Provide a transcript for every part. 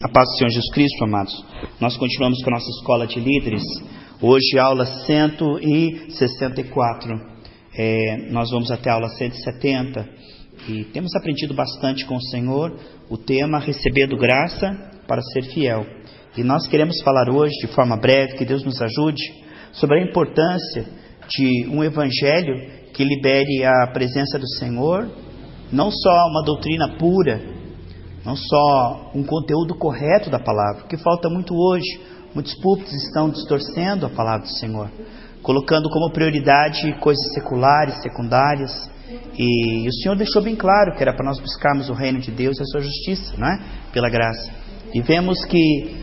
A paz do Senhor Jesus Cristo, amados. Nós continuamos com a nossa escola de líderes. Hoje, aula 164. Nós vamos até a aula 170. E temos aprendido bastante com o Senhor o tema recebendo graça para ser fiel. E nós queremos falar hoje, de forma breve, que Deus nos ajude, sobre a importância de um evangelho que libere a presença do Senhor, não só uma doutrina pura, não só um conteúdo correto da palavra, que falta muito hoje. Muitos púlpitos estão distorcendo a palavra do Senhor, colocando como prioridade coisas seculares, secundárias. E o Senhor deixou bem claro que era para nós buscarmos o reino de Deus e a sua justiça, não é? Pela graça. E vemos que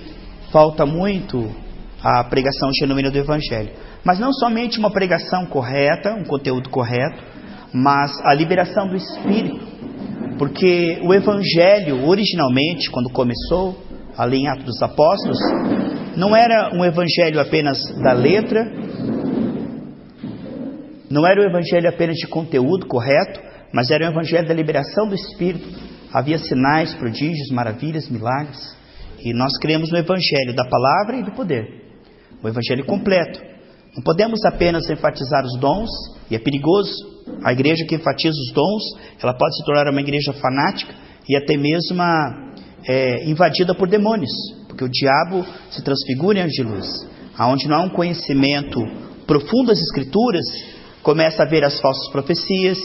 falta muito a pregação genuína do Evangelho. Mas não somente uma pregação correta, um conteúdo correto, mas a liberação do Espírito. Porque o Evangelho, originalmente, quando começou, ali em Atos dos Apóstolos, não era um Evangelho apenas da letra, não era um Evangelho apenas de conteúdo correto, mas era um Evangelho da liberação do Espírito. Havia sinais, prodígios, maravilhas, milagres. E nós cremos no Evangelho da palavra e do poder. O Evangelho completo. Não podemos apenas enfatizar os dons, e é perigoso. A igreja que enfatiza os dons, ela pode se tornar uma igreja fanática e até mesmo invadida por demônios, porque o diabo se transfigura em anjo de luz. Aonde não há um conhecimento profundo das Escrituras, começa a haver as falsas profecias,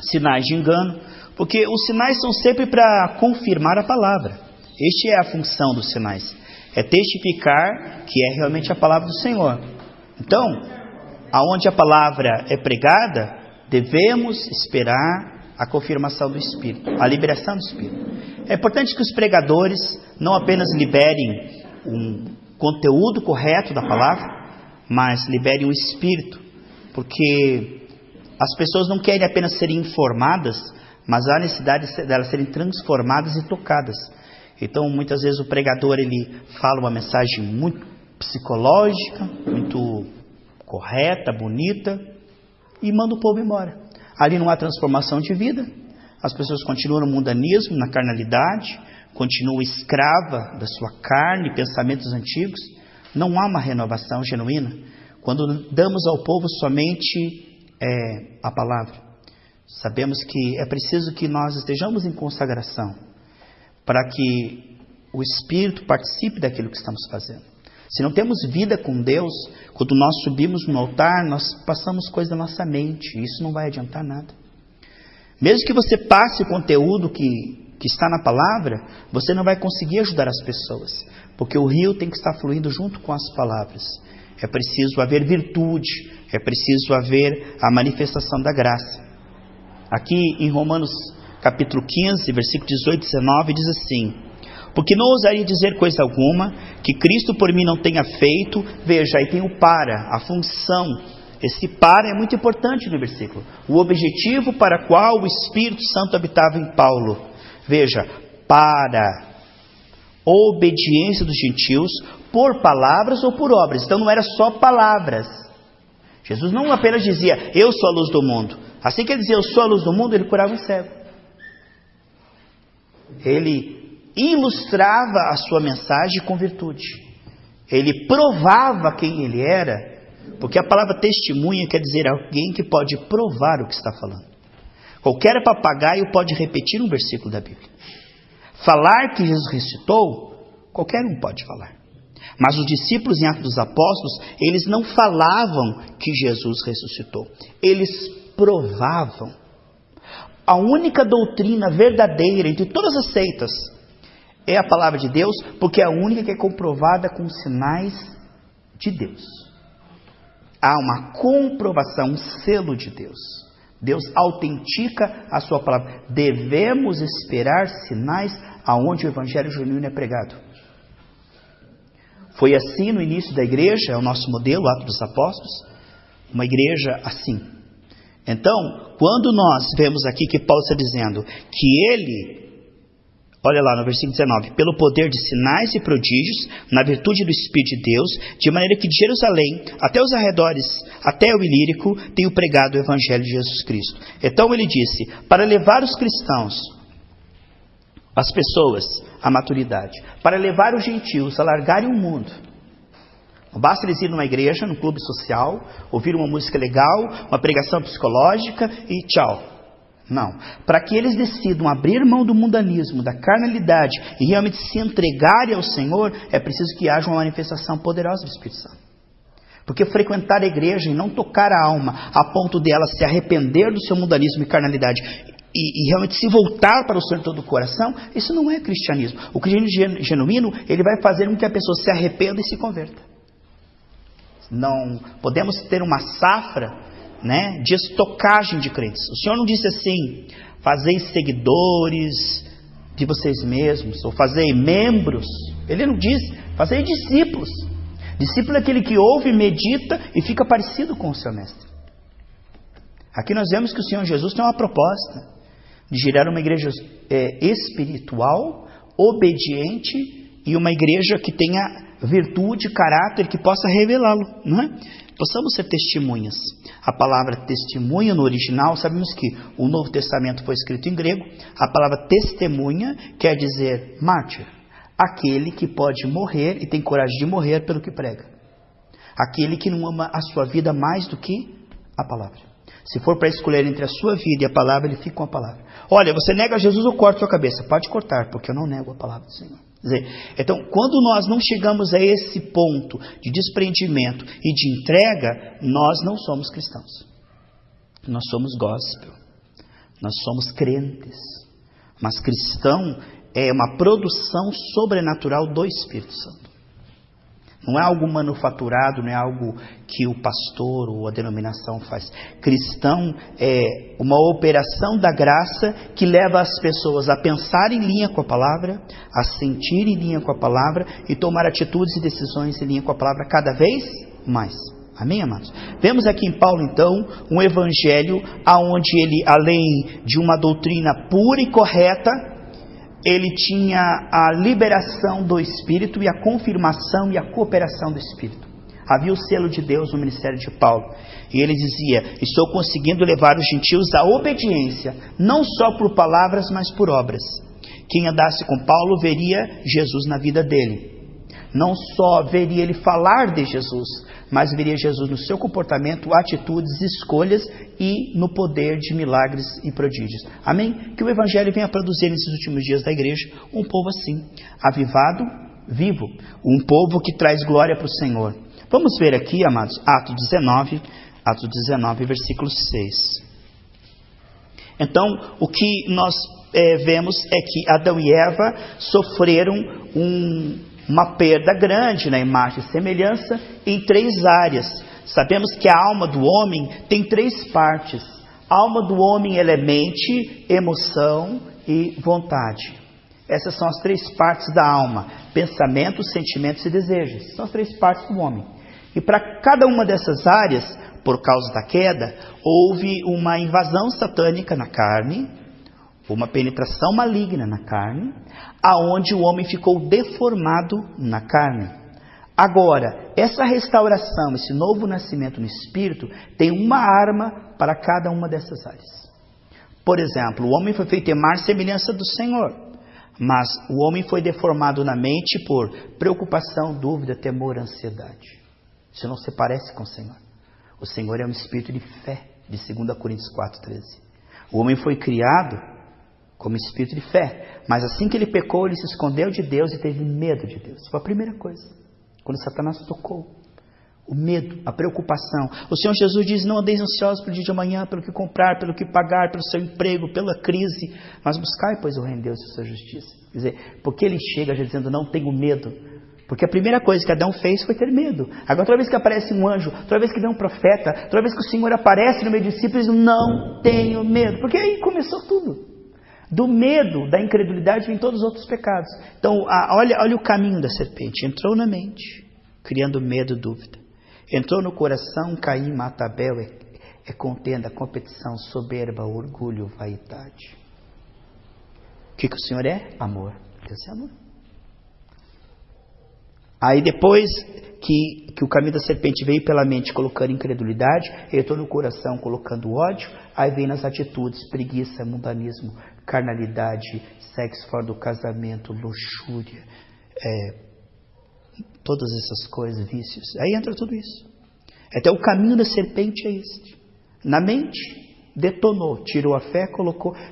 sinais de engano, porque os sinais são sempre para confirmar a palavra. Esta é a função dos sinais, é testificar que é realmente a palavra do Senhor. Então, aonde a palavra é pregada, devemos esperar a confirmação do Espírito, a liberação do Espírito. É importante que os pregadores não apenas liberem um conteúdo correto da palavra, mas liberem o Espírito, porque as pessoas não querem apenas serem informadas, mas há necessidade delas serem transformadas e tocadas. Então, muitas vezes o pregador ele fala uma mensagem muito psicológica, muito correta, bonita, e manda o povo embora. Ali não há transformação de vida, as pessoas continuam no mundanismo, na carnalidade, continuam escrava da sua carne, pensamentos antigos. Não há uma renovação genuína quando damos ao povo somente a palavra. Sabemos que é preciso que nós estejamos em consagração para que o Espírito participe daquilo que estamos fazendo. Se não temos vida com Deus, quando nós subimos no altar, nós passamos coisas da nossa mente. Isso não vai adiantar nada. Mesmo que você passe o conteúdo que está na palavra, você não vai conseguir ajudar as pessoas. Porque o rio tem que estar fluindo junto com as palavras. É preciso haver virtude. É preciso haver a manifestação da graça. Aqui em Romanos capítulo 15, versículo 18 e 19, diz assim: porque não ousaria dizer coisa alguma que Cristo por mim não tenha feito. Veja, aí tem o para, a função. Esse para é muito importante no versículo. O objetivo para qual o Espírito Santo habitava em Paulo. Veja, para obediência dos gentios por palavras ou por obras. Então não era só palavras. Jesus não apenas dizia, eu sou a luz do mundo. Assim que ele dizia, eu sou a luz do mundo, ele curava um cego. Ele ilustrava a sua mensagem com virtude. Ele provava quem ele era, porque a palavra testemunha quer dizer alguém que pode provar o que está falando. Qualquer papagaio pode repetir um versículo da Bíblia. Falar que Jesus ressuscitou, qualquer um pode falar. Mas os discípulos em Atos dos Apóstolos, eles não falavam que Jesus ressuscitou. Eles provavam. A única doutrina verdadeira entre todas as seitas é a palavra de Deus, porque é a única que é comprovada com sinais de Deus. Há uma comprovação, um selo de Deus. Deus autentica a sua palavra. Devemos esperar sinais aonde o evangelho genuíno é pregado. Foi assim no início da igreja, é o nosso modelo, Atos dos Apóstolos, uma igreja assim. Então, quando nós vemos aqui que Paulo está dizendo que ele, olha lá no versículo 19, pelo poder de sinais e prodígios, na virtude do Espírito de Deus, de maneira que de Jerusalém até os arredores, até o Ilírico, tenho pregado o Evangelho de Jesus Cristo. Então ele disse, para levar os cristãos, as pessoas, à maturidade, para levar os gentios a largarem o mundo. Não basta eles ir numa igreja, num clube social, ouvir uma música legal, uma pregação psicológica e tchau. Não. Para que eles decidam abrir mão do mundanismo, da carnalidade e realmente se entregarem ao Senhor, é preciso que haja uma manifestação poderosa do Espírito Santo. Porque frequentar a igreja e não tocar a alma a ponto dela se arrepender do seu mundanismo e carnalidade e realmente se voltar para o Senhor de todo o coração, isso não é cristianismo. O cristianismo genuíno, ele vai fazer com que a pessoa se arrependa e se converta. Não podemos ter uma safra, né, de estocagem de crentes. O Senhor não disse assim: fazei seguidores de vocês mesmos, ou fazei membros. Ele não disse: fazei discípulos. Discípulo é aquele que ouve, medita e fica parecido com o seu mestre. Aqui nós vemos que o Senhor Jesus tem uma proposta de gerar uma igreja espiritual, obediente, e uma igreja que tenha virtude, caráter, que possa revelá-lo, não é? Possamos ser testemunhas. A palavra testemunha no original, sabemos que o Novo Testamento foi escrito em grego. A palavra testemunha quer dizer mártir, aquele que pode morrer e tem coragem de morrer pelo que prega, aquele que não ama a sua vida mais do que a palavra. Se for para escolher entre a sua vida e a palavra, ele fica com a palavra. Olha, você nega Jesus ou corta a sua cabeça? Pode cortar, porque eu não nego a palavra do Senhor. Quer dizer, então, quando nós não chegamos a esse ponto de desprendimento e de entrega, nós não somos cristãos. Nós somos gospel. Nós somos crentes. Mas cristão é uma produção sobrenatural do Espírito Santo. Não é algo manufaturado, não é algo que o pastor ou a denominação faz. Cristão é uma operação da graça que leva as pessoas a pensar em linha com a palavra, a sentir em linha com a palavra e tomar atitudes e decisões em linha com a palavra cada vez mais. Amém, amados? Vemos aqui em Paulo, então, um evangelho onde ele, além de uma doutrina pura e correta, ele tinha a liberação do Espírito e a confirmação e a cooperação do Espírito. Havia o selo de Deus no ministério de Paulo. E ele dizia: estou conseguindo levar os gentios à obediência, não só por palavras, mas por obras. Quem andasse com Paulo veria Jesus na vida dele. Não só veria ele falar de Jesus, mas veria Jesus no seu comportamento, atitudes, escolhas e no poder de milagres e prodígios. Amém? Que o Evangelho venha produzir nesses últimos dias da igreja um povo assim, avivado, vivo, um povo que traz glória para o Senhor. Vamos ver aqui, amados, Atos 19, versículo 6. Então, o que nós vemos é que Adão e Eva sofreram uma perda grande na imagem e semelhança em 3 áreas. Sabemos que a alma do homem tem 3 partes. A alma do homem ela é mente, emoção e vontade. Essas são as 3 partes da alma: pensamentos, sentimentos e desejos. São as 3 partes do homem. E para cada uma dessas áreas, por causa da queda, houve uma invasão satânica na carne, uma penetração maligna na carne, aonde o homem ficou deformado na carne. Agora, essa restauração, esse novo nascimento no Espírito, tem uma arma para cada uma dessas áreas. Por exemplo, o homem foi feito em imagem e semelhança do Senhor, mas o homem foi deformado na mente por preocupação, dúvida, temor, ansiedade. Isso não se parece com o Senhor. O Senhor é um espírito de fé, de 2 Coríntios 4,13. O homem foi criado como espírito de fé, mas assim que ele pecou, ele se escondeu de Deus e teve medo de Deus. Foi a primeira coisa, quando Satanás tocou. O medo, a preocupação. O Senhor Jesus diz: não andeis ansiosos pelo dia de amanhã, pelo que comprar, pelo que pagar, pelo seu emprego, pela crise, mas buscai, pois, o reino de Deus e a sua justiça. Quer dizer, porque ele chega já dizendo: não tenho medo. Porque a primeira coisa que Adão fez foi ter medo. Agora, toda vez que aparece um anjo, toda vez que vem um profeta, toda vez que o Senhor aparece no meio dos discípulos, não tenho medo. Porque aí começou tudo. Do medo, da incredulidade, vem todos os outros pecados. Então, olha o caminho da serpente. Entrou na mente, criando medo, dúvida. Entrou no coração, Caim mata Abel, é contenda, competição, soberba, orgulho, vaidade. O que o Senhor é? Amor. Deus é amor. Aí depois que o caminho da serpente veio pela mente colocando incredulidade, entrou no coração colocando ódio, aí vem nas atitudes, preguiça, mundanismo, carnalidade, sexo fora do casamento, luxúria, todas essas coisas, vícios. Aí entra tudo isso. Até o caminho da serpente é este. Na mente, detonou, tirou a fé,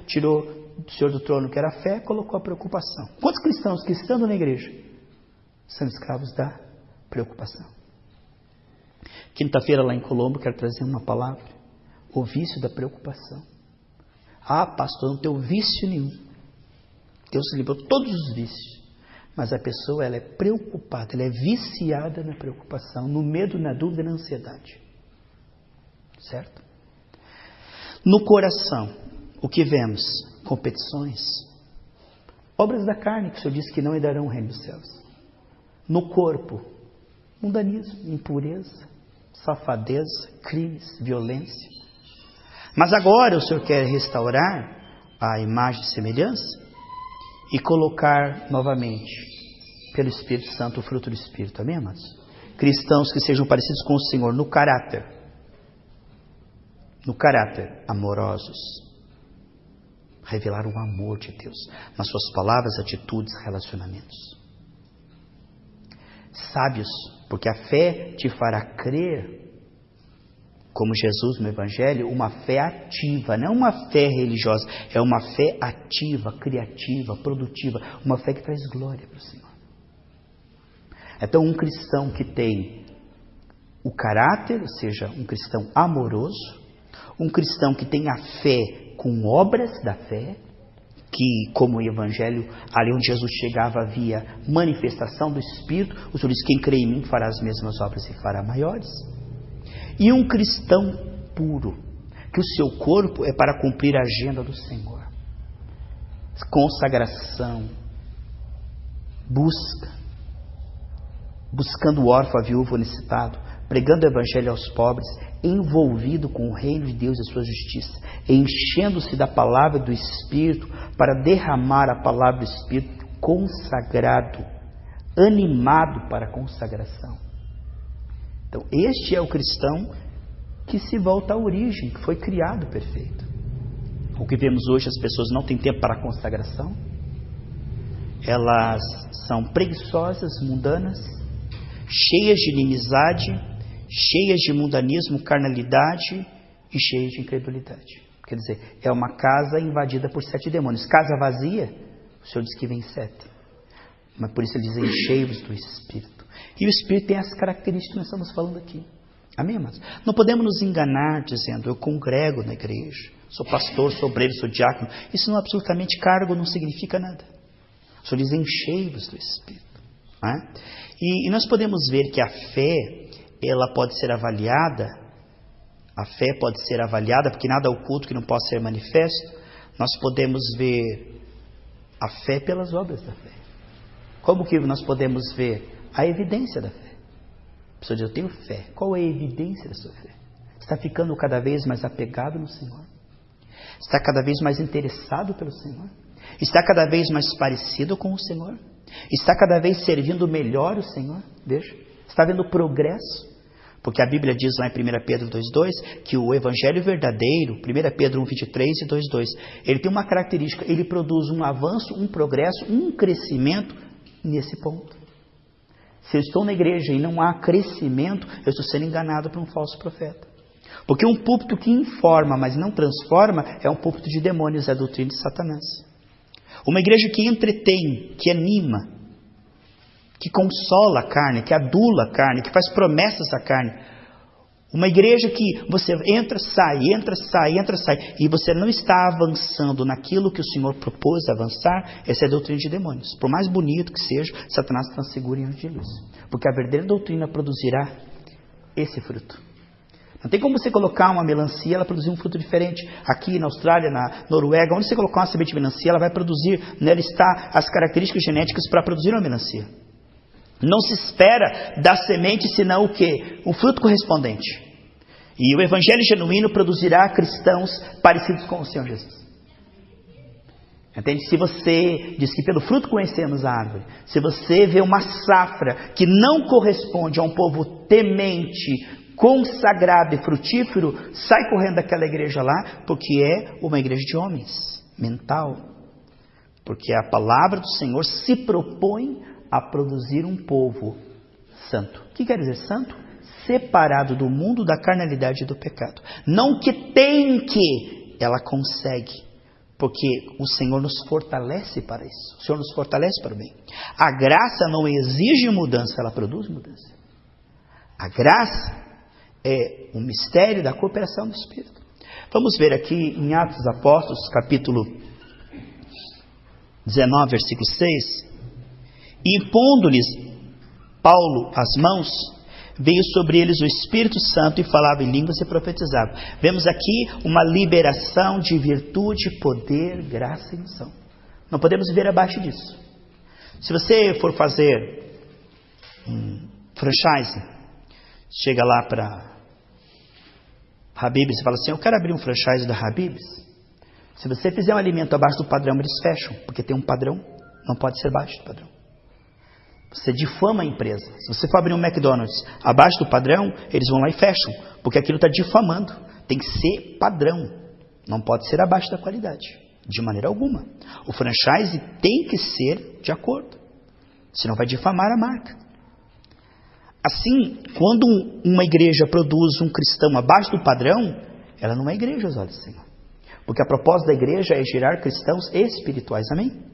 tirou do Senhor do trono, que era a fé, colocou a preocupação. Quantos cristãos que estando na igreja são escravos da preocupação? Quinta-feira lá em Colombo, quero trazer uma palavra. O vício da preocupação. Ah, pastor, não tenho vício nenhum. Deus livrou todos os vícios. Mas a pessoa, ela é preocupada, ela é viciada na preocupação, no medo, na dúvida, na ansiedade. Certo? No coração, o que vemos? Competições. Obras da carne, que o Senhor disse que não herdarão o reino dos céus. No corpo, mundanismo, impureza, safadeza, crimes, violência. Mas agora o Senhor quer restaurar a imagem e semelhança e colocar novamente, pelo Espírito Santo, o fruto do Espírito. Amém, amados? Cristãos que sejam parecidos com o Senhor no caráter, amorosos. Revelar o amor de Deus nas suas palavras, atitudes, relacionamentos. Sábios, porque a fé te fará crer, como Jesus no Evangelho, uma fé ativa, não uma fé religiosa, é uma fé ativa, criativa, produtiva, uma fé que traz glória para o Senhor. Então, um cristão que tem o caráter, ou seja, um cristão amoroso, um cristão que tem a fé com obras da fé, que como o Evangelho, ali onde Jesus chegava havia manifestação do Espírito, o Senhor diz, quem crê em mim fará as mesmas obras e fará maiores. E um cristão puro, que o seu corpo é para cumprir a agenda do Senhor. Consagração, buscando o órfão, a viúva, o necessitado, pregando o Evangelho aos pobres, envolvido com o reino de Deus e a sua justiça, enchendo-se da palavra do Espírito, para derramar a palavra do Espírito, consagrado, animado para a consagração. Então, este é o cristão que se volta à origem, que foi criado perfeito. O que vemos hoje, as pessoas não têm tempo para a consagração, elas são preguiçosas, mundanas, cheias de inimizade, cheias de mundanismo, carnalidade e cheias de incredulidade. Quer dizer, é uma casa invadida por 7 demônios. Casa vazia, o Senhor diz que vem 7. Mas por isso ele diz, enchei-vos do Espírito. E o Espírito tem as características que nós estamos falando aqui. Amém, amados? Não podemos nos enganar dizendo, eu congrego na igreja, sou pastor, sou obreiro, sou diácono. Isso não é absolutamente cargo, não significa nada. O Senhor diz, enchei-vos do Espírito. Né? E nós podemos ver que a fé, ela pode ser avaliada, porque nada oculto que não possa ser manifesto. Nós podemos ver a fé pelas obras da fé. Como que nós podemos ver a evidência da fé? A pessoa diz, eu tenho fé. Qual é a evidência da sua fé? Está ficando cada vez mais apegado no Senhor? Está cada vez mais interessado pelo Senhor? Está cada vez mais parecido com o Senhor? Está cada vez servindo melhor o Senhor? Veja, está vendo progresso? Porque a Bíblia diz lá em 1 Pedro 2,2 que o Evangelho verdadeiro, 1 Pedro 1,23 e 2,2, ele tem uma característica, ele produz um avanço, um progresso, um crescimento nesse ponto. Se eu estou na igreja e não há crescimento, eu estou sendo enganado por um falso profeta. Porque um púlpito que informa, mas não transforma, é um púlpito de demônios, é a doutrina de Satanás. Uma igreja que entretém, que anima, que consola a carne, que adula a carne, que faz promessas à carne. Uma igreja que você entra, sai, e você não está avançando naquilo que o Senhor propôs avançar, essa é a doutrina de demônios. Por mais bonito que seja, Satanás transfigura em anjo de luz. Porque a verdadeira doutrina produzirá esse fruto. Não tem como você colocar uma melancia, ela produzir um fruto diferente. Aqui na Austrália, na Noruega, onde você colocar uma semente de melancia, ela vai produzir, nela está as características genéticas para produzir uma melancia. Não se espera da semente senão o quê? Um fruto correspondente. E o Evangelho genuíno produzirá cristãos parecidos com o Senhor Jesus. Entende? Se você diz que pelo fruto conhecemos a árvore, se você vê uma safra que não corresponde a um povo temente, consagrado e frutífero, sai correndo daquela igreja lá, porque é uma igreja de homens, mental. Porque a palavra do Senhor se propõe a produzir um povo santo. O que quer dizer santo? Separado do mundo, da carnalidade e do pecado. Não que tem que, ela consegue. Porque o Senhor nos fortalece para isso. O Senhor nos fortalece para o bem. A graça não exige mudança, ela produz mudança. A graça é o mistério da cooperação do Espírito. Vamos ver aqui em Atos dos Apóstolos, capítulo 19, versículo 6. E impondo-lhes Paulo as mãos, veio sobre eles o Espírito Santo e falava em línguas e profetizava. Vemos aqui uma liberação de virtude, poder, graça e unção. Não podemos viver abaixo disso. Se você for fazer franchise, chega lá para Habib's e fala assim, eu quero abrir um franchise da Habib's. Se você fizer um alimento abaixo do padrão, eles fecham, porque tem um padrão, não pode ser abaixo do padrão. Você difama a empresa. Se você for abrir um McDonald's abaixo do padrão, eles vão lá e fecham, porque aquilo está difamando. Tem que ser padrão, não pode ser abaixo da qualidade, de maneira alguma. O franchise tem que ser de acordo, senão vai difamar a marca. Assim, quando uma igreja produz um cristão abaixo do padrão, ela não é igreja aos olhos do Senhor. Porque a propósito da igreja é gerar cristãos espirituais, amém?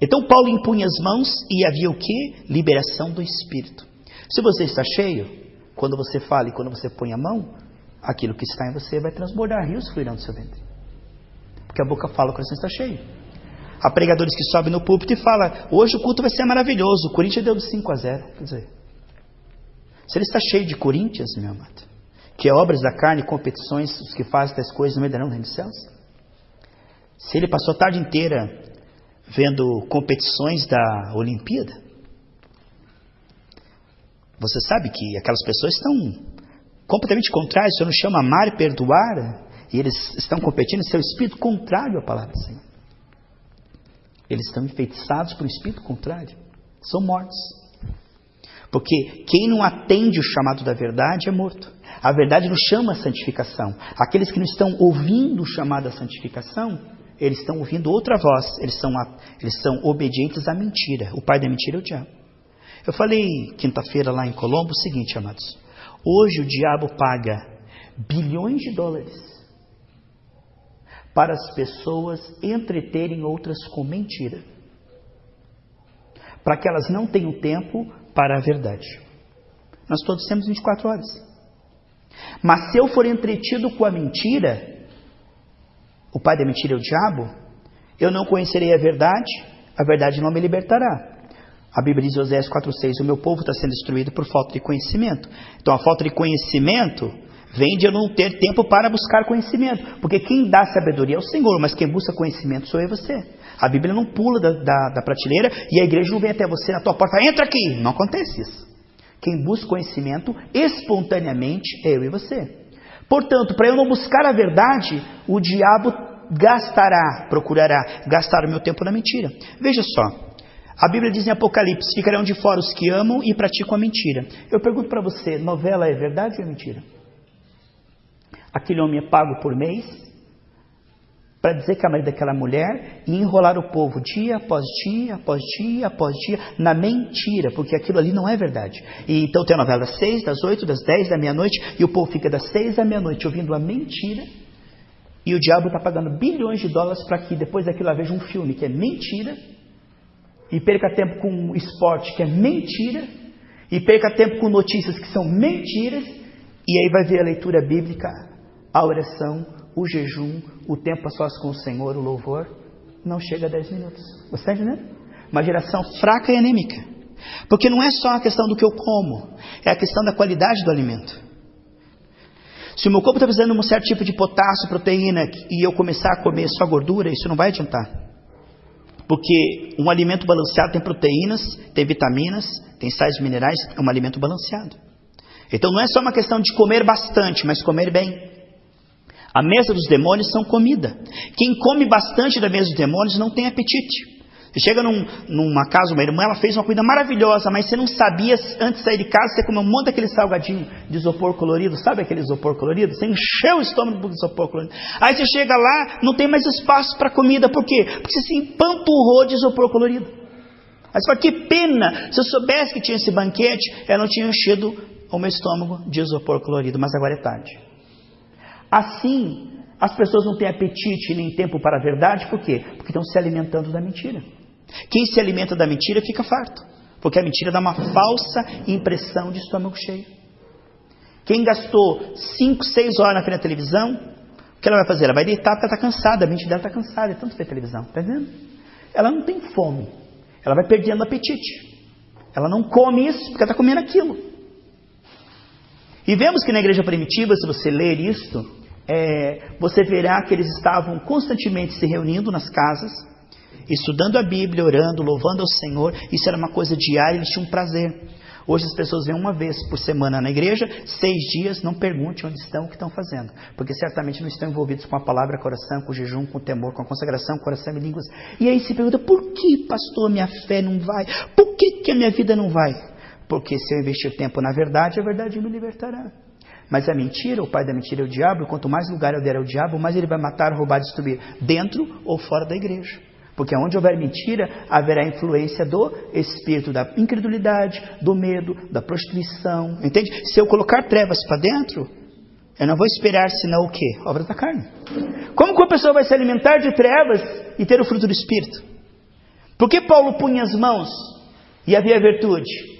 Então Paulo impunha as mãos e havia o que? Liberação do Espírito. Se você está cheio, quando você fala e quando você põe a mão, aquilo que está em você vai transbordar, rios fluirão do seu ventre. Porque a boca fala, o coração está cheio. Há pregadores que sobem no púlpito e falam, hoje o culto vai ser maravilhoso, o Corinthians deu de 5-0. Quer dizer, se ele está cheio de Corinthians, meu amado, que é obras da carne, competições, os que fazem tais coisas não entrarão no reino dos céus. Se ele passou a tarde inteira vendo competições da Olimpíada, você sabe que aquelas pessoas estão completamente contrárias. O Senhor nos chama a amar e perdoar, e eles estão competindo em seu espírito contrário à palavra do Senhor. Eles estão enfeitiçados por um espírito contrário, são mortos. Porque quem não atende o chamado da verdade é morto. A verdade nos chama a santificação. Aqueles que não estão ouvindo o chamado à santificação, eles estão ouvindo outra voz, eles são obedientes à mentira. O pai da mentira é o diabo. Eu falei quinta-feira lá em Colombo o seguinte, amados. Hoje o diabo paga bilhões de dólares para as pessoas entreterem outras com mentira, para que elas não tenham tempo para a verdade. Nós todos temos 24 horas. Mas se eu for entretido com a mentira, o pai da mentira é o diabo, eu não conhecerei a verdade não me libertará. A Bíblia diz em Oséias 4,6, o meu povo está sendo destruído por falta de conhecimento. Então a falta de conhecimento vem de eu não ter tempo para buscar conhecimento. Porque quem dá sabedoria é o Senhor, mas quem busca conhecimento sou eu e você. A Bíblia não pula da prateleira e a igreja não vem até você na tua porta, entra aqui. Não acontece isso. Quem busca conhecimento espontaneamente é eu e você. Portanto, para eu não buscar a verdade, o diabo procurará gastar o meu tempo na mentira. Veja só, a Bíblia diz em Apocalipse, ficarão de fora os que amam e praticam a mentira. Eu pergunto para você, novela é verdade ou é mentira? Aquele homem é pago por mês para dizer que é marido daquela mulher e enrolar o povo dia após dia, após dia, após dia, na mentira, porque aquilo ali não é verdade. E então tem a novela das 6, das 8, das 10, da meia-noite, e o povo fica das 6 à meia-noite ouvindo a mentira, e o diabo está pagando bilhões de dólares para que depois daquilo veja um filme que é mentira, e perca tempo com esporte que é mentira, e perca tempo com notícias que são mentiras, e aí vai ver a leitura bíblica, a oração, o jejum, o tempo a sós com o Senhor, o louvor, não chega a 10 minutos. Você está entendendo? Uma geração fraca e anêmica. Porque não é só a questão do que eu como, é a questão da qualidade do alimento. Se o meu corpo está precisando de um certo tipo de potássio, proteína, e eu começar a comer só gordura, isso não vai adiantar. Porque um alimento balanceado tem proteínas, tem vitaminas, tem sais minerais, é um alimento balanceado. Então não é só uma questão de comer bastante, mas comer bem. A mesa dos demônios são comida. Quem come bastante da mesa dos demônios não tem apetite. Você chega numa casa, uma irmã, ela fez uma comida maravilhosa, mas você não sabia, antes de sair de casa, você comeu um monte daquele salgadinho de isopor colorido. Sabe aquele isopor colorido? Você encheu o estômago de isopor colorido. Aí você chega lá, não tem mais espaço para comida. Por quê? Porque você se empanturrou de isopor colorido. Aí você fala, que pena, se eu soubesse que tinha esse banquete, eu não tinha enchido o meu estômago de isopor colorido, mas agora é tarde. Assim, as pessoas não têm apetite nem tempo para a verdade, por quê? Porque estão se alimentando da mentira. Quem se alimenta da mentira fica farto, porque a mentira dá uma falsa impressão de estômago cheio. Quem gastou 5, 6 horas na frente da televisão, o que ela vai fazer? Ela vai deitar porque ela está cansada, a mente dela está cansada, é tanto ver televisão, está vendo? Ela não tem fome, ela vai perdendo apetite. Ela não come isso porque ela está comendo aquilo. E vemos que na igreja primitiva, se você ler isto, você verá que eles estavam constantemente se reunindo nas casas, estudando a Bíblia, orando, louvando ao Senhor. Isso era uma coisa diária, eles tinham prazer. Hoje as pessoas vêm uma vez por semana na igreja, 6 dias, não pergunte onde estão, o que estão fazendo, porque certamente não estão envolvidos com a palavra, com a oração, com o jejum, com o temor, com a consagração, com a oração e línguas. E aí se pergunta, por que, pastor, minha fé não vai? Por que a minha vida não vai? Porque se eu investir tempo na verdade, a verdade me libertará. Mas a mentira, o pai da mentira é o diabo, e quanto mais lugar eu der ao diabo, mais ele vai matar, roubar, destruir, dentro ou fora da igreja. Porque onde houver mentira, haverá influência do espírito da incredulidade, do medo, da prostituição. Entende? Se eu colocar trevas para dentro, eu não vou esperar senão o quê? Obras da carne. Como que uma pessoa vai se alimentar de trevas e ter o fruto do espírito? Por que Paulo punha as mãos e havia virtude?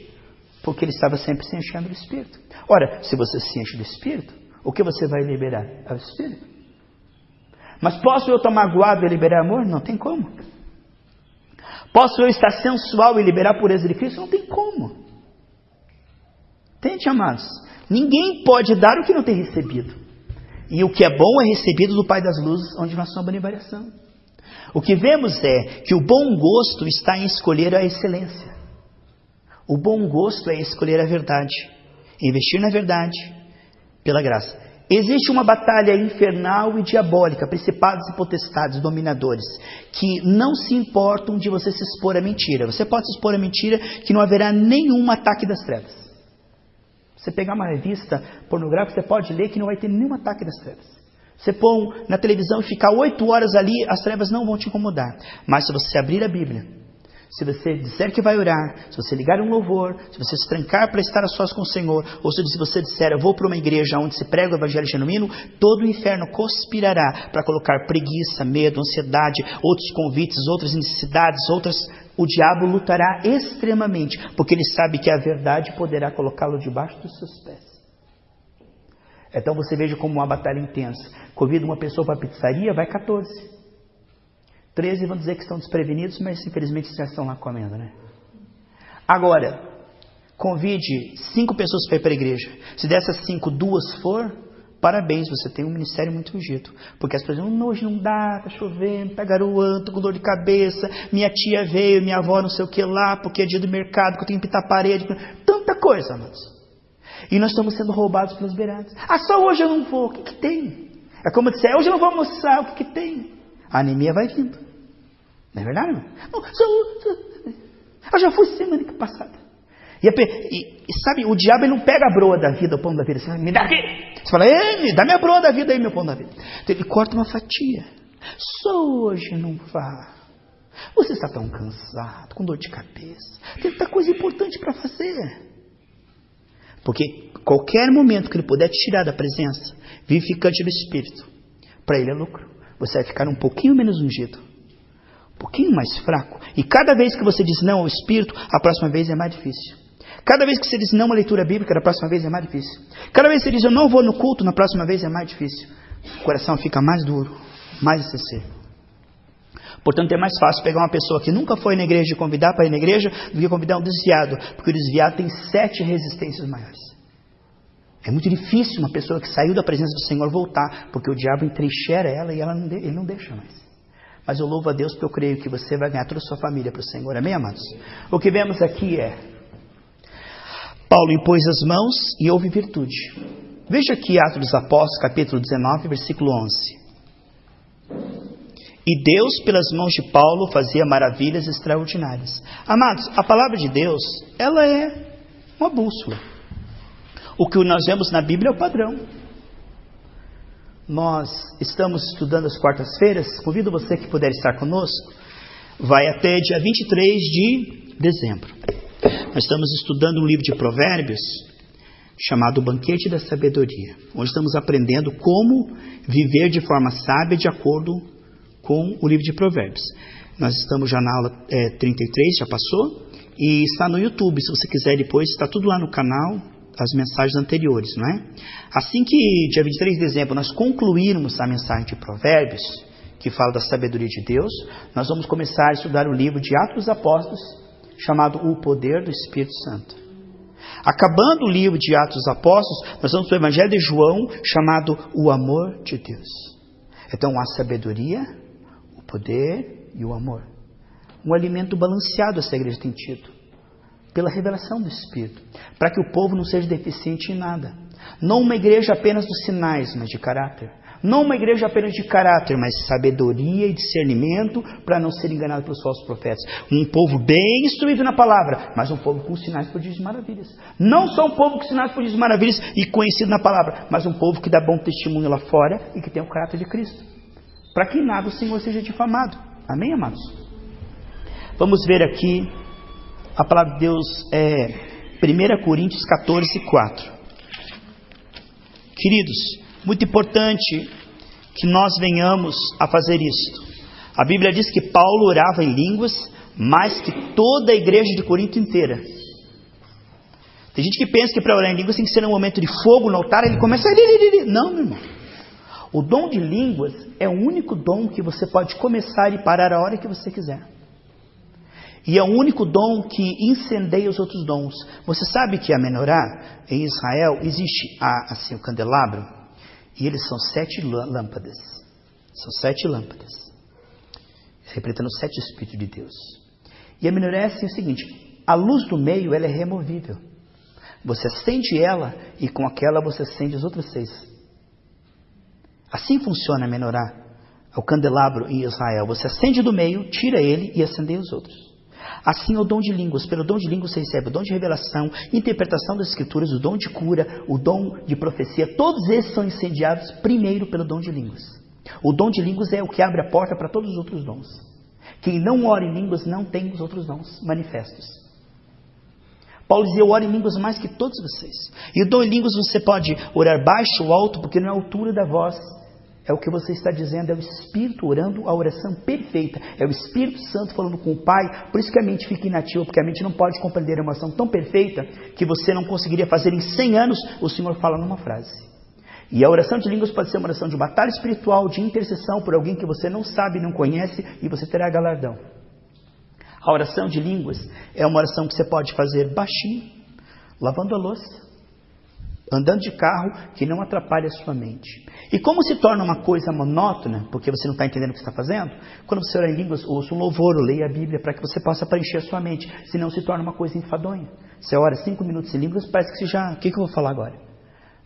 Porque ele estava sempre se enchendo do espírito. Ora, se você se enche do espírito, o que você vai liberar? É o espírito. Mas posso eu estar magoado e liberar amor? Não tem como. Posso eu estar sensual e liberar a pureza de Cristo? Não tem como. Entende, amados? Ninguém pode dar o que não tem recebido. E o que é bom é recebido do Pai das Luzes, onde nós somos em variação. O que vemos é que o bom gosto está em escolher a excelência. O bom gosto é escolher a verdade. Investir na verdade pela graça. Existe uma batalha infernal e diabólica, principados e potestades, dominadores, que não se importam de você se expor à mentira. Você pode se expor à mentira que não haverá nenhum ataque das trevas. Você pegar uma revista pornográfica, você pode ler que não vai ter nenhum ataque das trevas. Você põe na televisão e ficar 8 horas ali, as trevas não vão te incomodar. Mas se você abrir a Bíblia, se você disser que vai orar, se você ligar um louvor, se você se trancar para estar a sós com o Senhor, ou se você disser, eu vou para uma igreja onde se prega o evangelho genuíno, todo o inferno conspirará para colocar preguiça, medo, ansiedade, outros convites, outras necessidades, o diabo lutará extremamente, porque ele sabe que a verdade poderá colocá-lo debaixo dos seus pés. Então você veja como uma batalha intensa. Convida uma pessoa para a pizzaria, vai 14. 13 vão dizer que estão desprevenidos, mas infelizmente já estão lá comendo, né? Agora, convide 5 pessoas para ir para a igreja. Se dessas 5, 2 for, parabéns, você tem um ministério muito ungido. Porque as pessoas dizem, hoje não dá, está chovendo, está garoando, estou com dor de cabeça, minha tia veio, minha avó não sei o que lá, porque é dia do mercado, que eu tenho que pintar a parede. Tanta coisa, amados. E nós estamos sendo roubados pelos beirados. Ah, só hoje eu não vou, o que tem? É como eu disser, hoje eu não vou almoçar, o que tem? A anemia vai vindo. Não é verdade, irmão? Eu já fui semana passada. E sabe, o diabo ele não pega a broa da vida, o pão da vida. Você fala, me dá aqui. Você fala, me dá minha broa da vida aí, meu pão da vida. Então ele corta uma fatia. Só hoje não vá. Você está tão cansado, com dor de cabeça. Tem tanta coisa importante para fazer. Porque qualquer momento que ele puder te tirar da presença vivificante do Espírito, para ele é lucro. Você vai ficar um pouquinho menos ungido. Um pouquinho mais fraco. E cada vez que você diz não ao Espírito, a próxima vez é mais difícil. Cada vez que você diz não à leitura bíblica, na próxima vez é mais difícil. Cada vez que você diz eu não vou no culto, na próxima vez é mais difícil. O coração fica mais duro, mais excessivo. Portanto, é mais fácil pegar uma pessoa que nunca foi na igreja e convidar para ir na igreja do que convidar um desviado. Porque o desviado tem 7 resistências maiores. É muito difícil uma pessoa que saiu da presença do Senhor voltar, porque o diabo entrincheira ela e ele não deixa mais. Mas eu louvo a Deus porque eu creio que você vai ganhar toda a sua família para o Senhor. Amém, amados? O que vemos aqui é Paulo impôs as mãos e houve virtude. Veja aqui Atos dos Apóstolos, capítulo 19, versículo 11. E Deus, pelas mãos de Paulo, fazia maravilhas extraordinárias. Amados, a palavra de Deus, ela é uma bússola. O que nós vemos na Bíblia é o padrão. Nós estamos estudando as quartas-feiras. Convido você que puder estar conosco. Vai até dia 23 de dezembro. Nós estamos estudando um livro de Provérbios chamado Banquete da Sabedoria, onde estamos aprendendo como viver de forma sábia de acordo com o livro de Provérbios. Nós estamos já na aula 33, já passou, e está no YouTube. Se você quiser depois, está tudo lá no canal, as mensagens anteriores, não é? Assim que dia 23 de dezembro nós concluirmos a mensagem de Provérbios, que fala da sabedoria de Deus, nós vamos começar a estudar o livro de Atos dos Apóstolos, chamado O Poder do Espírito Santo. Acabando o livro de Atos dos Apóstolos, nós vamos para o Evangelho de João, chamado O Amor de Deus. Então, a sabedoria, o poder e o amor. Um alimento balanceado essa igreja tem tido, pela revelação do Espírito, para que o povo não seja deficiente em nada. Não uma igreja apenas dos sinais, mas de caráter. Não uma igreja apenas de caráter, mas sabedoria e discernimento para não ser enganado pelos falsos profetas. Um povo bem instruído na palavra, mas um povo com sinais, prodígios e maravilhas. Não só um povo com sinais, prodígios e maravilhas e conhecido na palavra, mas um povo que dá bom testemunho lá fora e que tem o caráter de Cristo. Para que nada o Senhor seja difamado. Amém, amados? Vamos ver aqui, a palavra de Deus é 1 Coríntios 14, 4. Queridos, muito importante que nós venhamos a fazer isto. A Bíblia diz que Paulo orava em línguas mais que toda a igreja de Corinto inteira. Tem gente que pensa que para orar em línguas tem que ser um momento de fogo no altar, ele começa a... Não, meu irmão. O dom de línguas é o único dom que você pode começar e parar a hora que você quiser. E é o único dom que incendeia os outros dons. Você sabe que a menorá, em Israel, existe assim, o candelabro, e eles são 7 lâmpadas. São 7 lâmpadas, representando os 7 Espíritos de Deus. E a menorá é assim o seguinte: a luz do meio ela é removível. Você acende ela e com aquela você acende as outras 6. Assim funciona a menorá, o candelabro em Israel. Você acende do meio, tira ele e acende os outros. Assim é o dom de línguas. Pelo dom de línguas você recebe o dom de revelação, interpretação das escrituras, o dom de cura, o dom de profecia. Todos esses são incendiados primeiro pelo dom de línguas. O dom de línguas é o que abre a porta para todos os outros dons. Quem não ora em línguas não tem os outros dons manifestos. Paulo dizia: eu oro em línguas mais que todos vocês. E o dom em línguas você pode orar baixo ou alto, porque não é a altura da voz. É o que você está dizendo, é o Espírito orando a oração perfeita. É o Espírito Santo falando com o Pai. Por isso que a mente fica inativa, porque a mente não pode compreender a emoção tão perfeita que você não conseguiria fazer em 100 anos, o Senhor fala numa frase. E a oração de línguas pode ser uma oração de batalha espiritual, de intercessão por alguém que você não sabe, não conhece, e você terá galardão. A oração de línguas é uma oração que você pode fazer baixinho, lavando a louça, andando de carro, que não atrapalha a sua mente. E como se torna uma coisa monótona, porque você não está entendendo o que está fazendo, quando você ora em línguas, ouça um louvor, ou leia a Bíblia, para que você possa preencher a sua mente, senão se torna uma coisa enfadonha. Você ora 5 minutos em línguas, parece que você já... O que eu vou falar agora?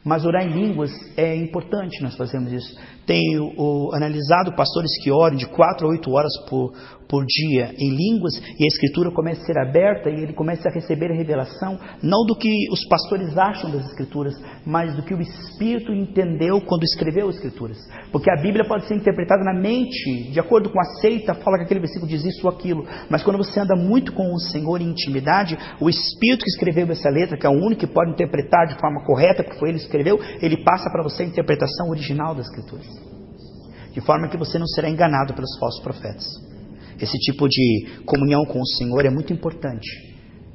Mas orar em línguas é importante, nós fazemos isso. Tenho analisado pastores que oram de 4 a 8 horas por dia em línguas, e a escritura começa a ser aberta e ele começa a receber a revelação, não do que os pastores acham das escrituras, mas do que o Espírito entendeu quando escreveu as escrituras. Porque a Bíblia pode ser interpretada na mente, de acordo com a seita, fala que aquele versículo diz isso ou aquilo, mas quando você anda muito com o Senhor em intimidade, o Espírito que escreveu essa letra, que é o único que pode interpretar de forma correta, porque foi ele que escreveu, ele passa para você a interpretação original das escrituras, de forma que você não será enganado pelos falsos profetas. Esse tipo de comunhão com o Senhor é muito importante.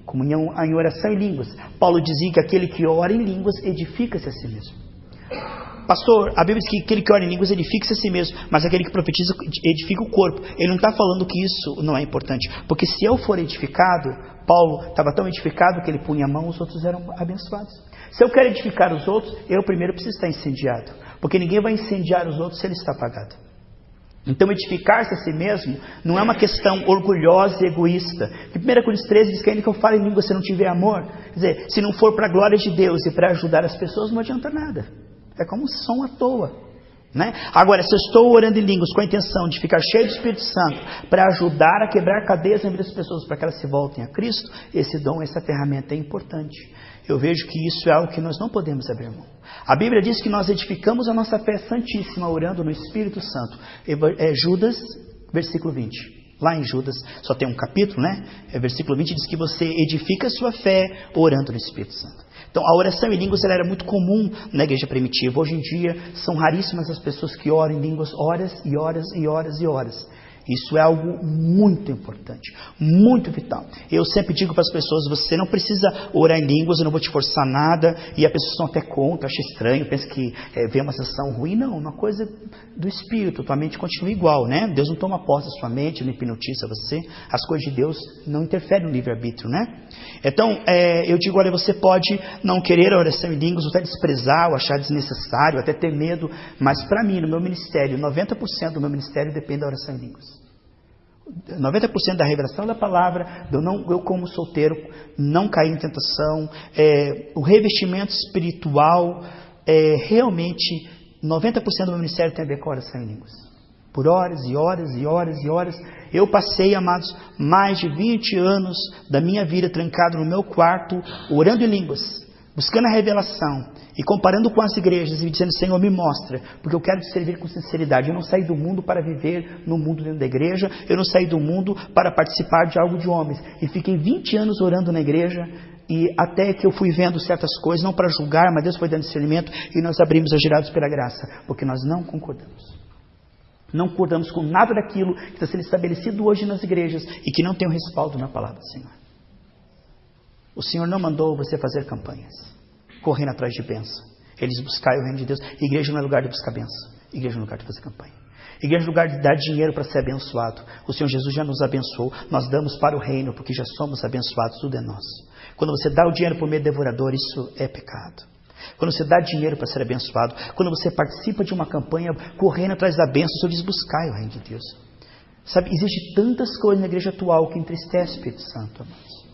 Comunhão em oração em línguas. Paulo dizia que aquele que ora em línguas edifica-se a si mesmo. Pastor, a Bíblia diz que aquele que ora em línguas edifica-se a si mesmo, mas aquele que profetiza edifica o corpo. Ele não está falando que isso não é importante, porque se eu for edificado, Paulo estava tão edificado que ele punha a mão, os outros eram abençoados. Se eu quero edificar os outros, eu primeiro preciso estar incendiado, porque ninguém vai incendiar os outros se ele está apagado. Então, edificar-se a si mesmo não é uma questão orgulhosa e egoísta. Em 1 Coríntios 13 diz que ainda que eu fale em língua se não tiver amor, quer dizer, se não for para a glória de Deus e para ajudar as pessoas, não adianta nada. É como um som à toa, né? Agora, se eu estou orando em línguas com a intenção de ficar cheio do Espírito Santo para ajudar a quebrar cadeias na vida das pessoas para que elas se voltem a Cristo, esse dom, essa ferramenta é importante. Eu vejo que isso é algo que nós não podemos abrir mão. A Bíblia diz que nós edificamos a nossa fé santíssima orando no Espírito Santo. É Judas, versículo 20. Lá em Judas, só tem um capítulo, né? Versículo 20 diz que você edifica a sua fé orando no Espírito Santo. Então, a oração em línguas ela era muito comum na igreja primitiva. Hoje em dia, são raríssimas as pessoas que oram em línguas horas e horas e horas e horas. Isso é algo muito importante, muito vital. Eu sempre digo para as pessoas, você não precisa orar em línguas, eu não vou te forçar nada, e as pessoas são até contra, acha estranho, pensa que vem uma sensação ruim. Não, uma coisa do Espírito, tua mente continua igual, né? Deus não toma posse da sua mente, não hipnotiza você, as coisas de Deus não interferem no livre-arbítrio, né? Então, eu digo, olha, você pode não querer a oração em línguas, ou até desprezar, ou achar desnecessário, até ter medo, mas para mim, no meu ministério, 90% do meu ministério depende da oração em línguas. 90% da revelação da palavra, eu como solteiro não caí em tentação, o revestimento espiritual, realmente 90% do meu ministério tem a ver com a oração em línguas. Por horas e horas e horas e horas, eu passei, amados, mais de 20 anos da minha vida trancado no meu quarto, orando em línguas, buscando a revelação e comparando com as igrejas e dizendo, Senhor, me mostra, porque eu quero te servir com sinceridade. Eu não saí do mundo para viver no mundo dentro da igreja, eu não saí do mundo para participar de algo de homens. E fiquei 20 anos orando na igreja, e até que eu fui vendo certas coisas, não para julgar, mas Deus foi dando discernimento, e nós abrimos a girados pela graça, porque nós não concordamos. Não concordamos com nada daquilo que está sendo estabelecido hoje nas igrejas, e que não tem o respaldo na palavra do Senhor. O Senhor não mandou você fazer campanhas, correndo atrás de bênção. Eles buscarem o reino de Deus. Igreja não é lugar de buscar bênção. Igreja não é lugar de fazer campanha. Igreja é lugar de dar dinheiro para ser abençoado. O Senhor Jesus já nos abençoou. Nós damos para o reino, porque já somos abençoados. Tudo é nosso. Quando você dá o dinheiro por meio do devorador, isso é pecado. Quando você dá dinheiro para ser abençoado, quando você participa de uma campanha correndo atrás da bênção, o Senhor diz, buscai o reino de Deus. Sabe, existe tantas coisas na igreja atual que entristece o Espírito Santo, amados.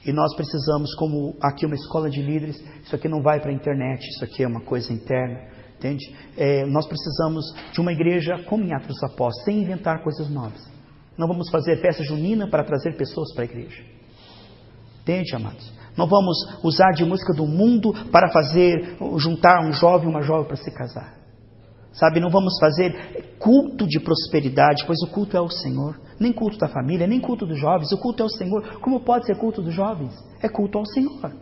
E nós precisamos, como aqui uma escola de líderes, isso aqui não vai para a internet, isso aqui é uma coisa interna, entende? Nós precisamos de uma igreja como em Atos dos Apóstolos, sem inventar coisas novas. Não vamos fazer festa junina para trazer pessoas para a igreja. Entende, amados? Não vamos usar de música do mundo para juntar um jovem e uma jovem para se casar. Sabe, não vamos fazer culto de prosperidade, pois o culto é o Senhor. Nem culto da família, nem culto dos jovens, o culto é o Senhor. Como pode ser culto dos jovens? É culto ao Senhor.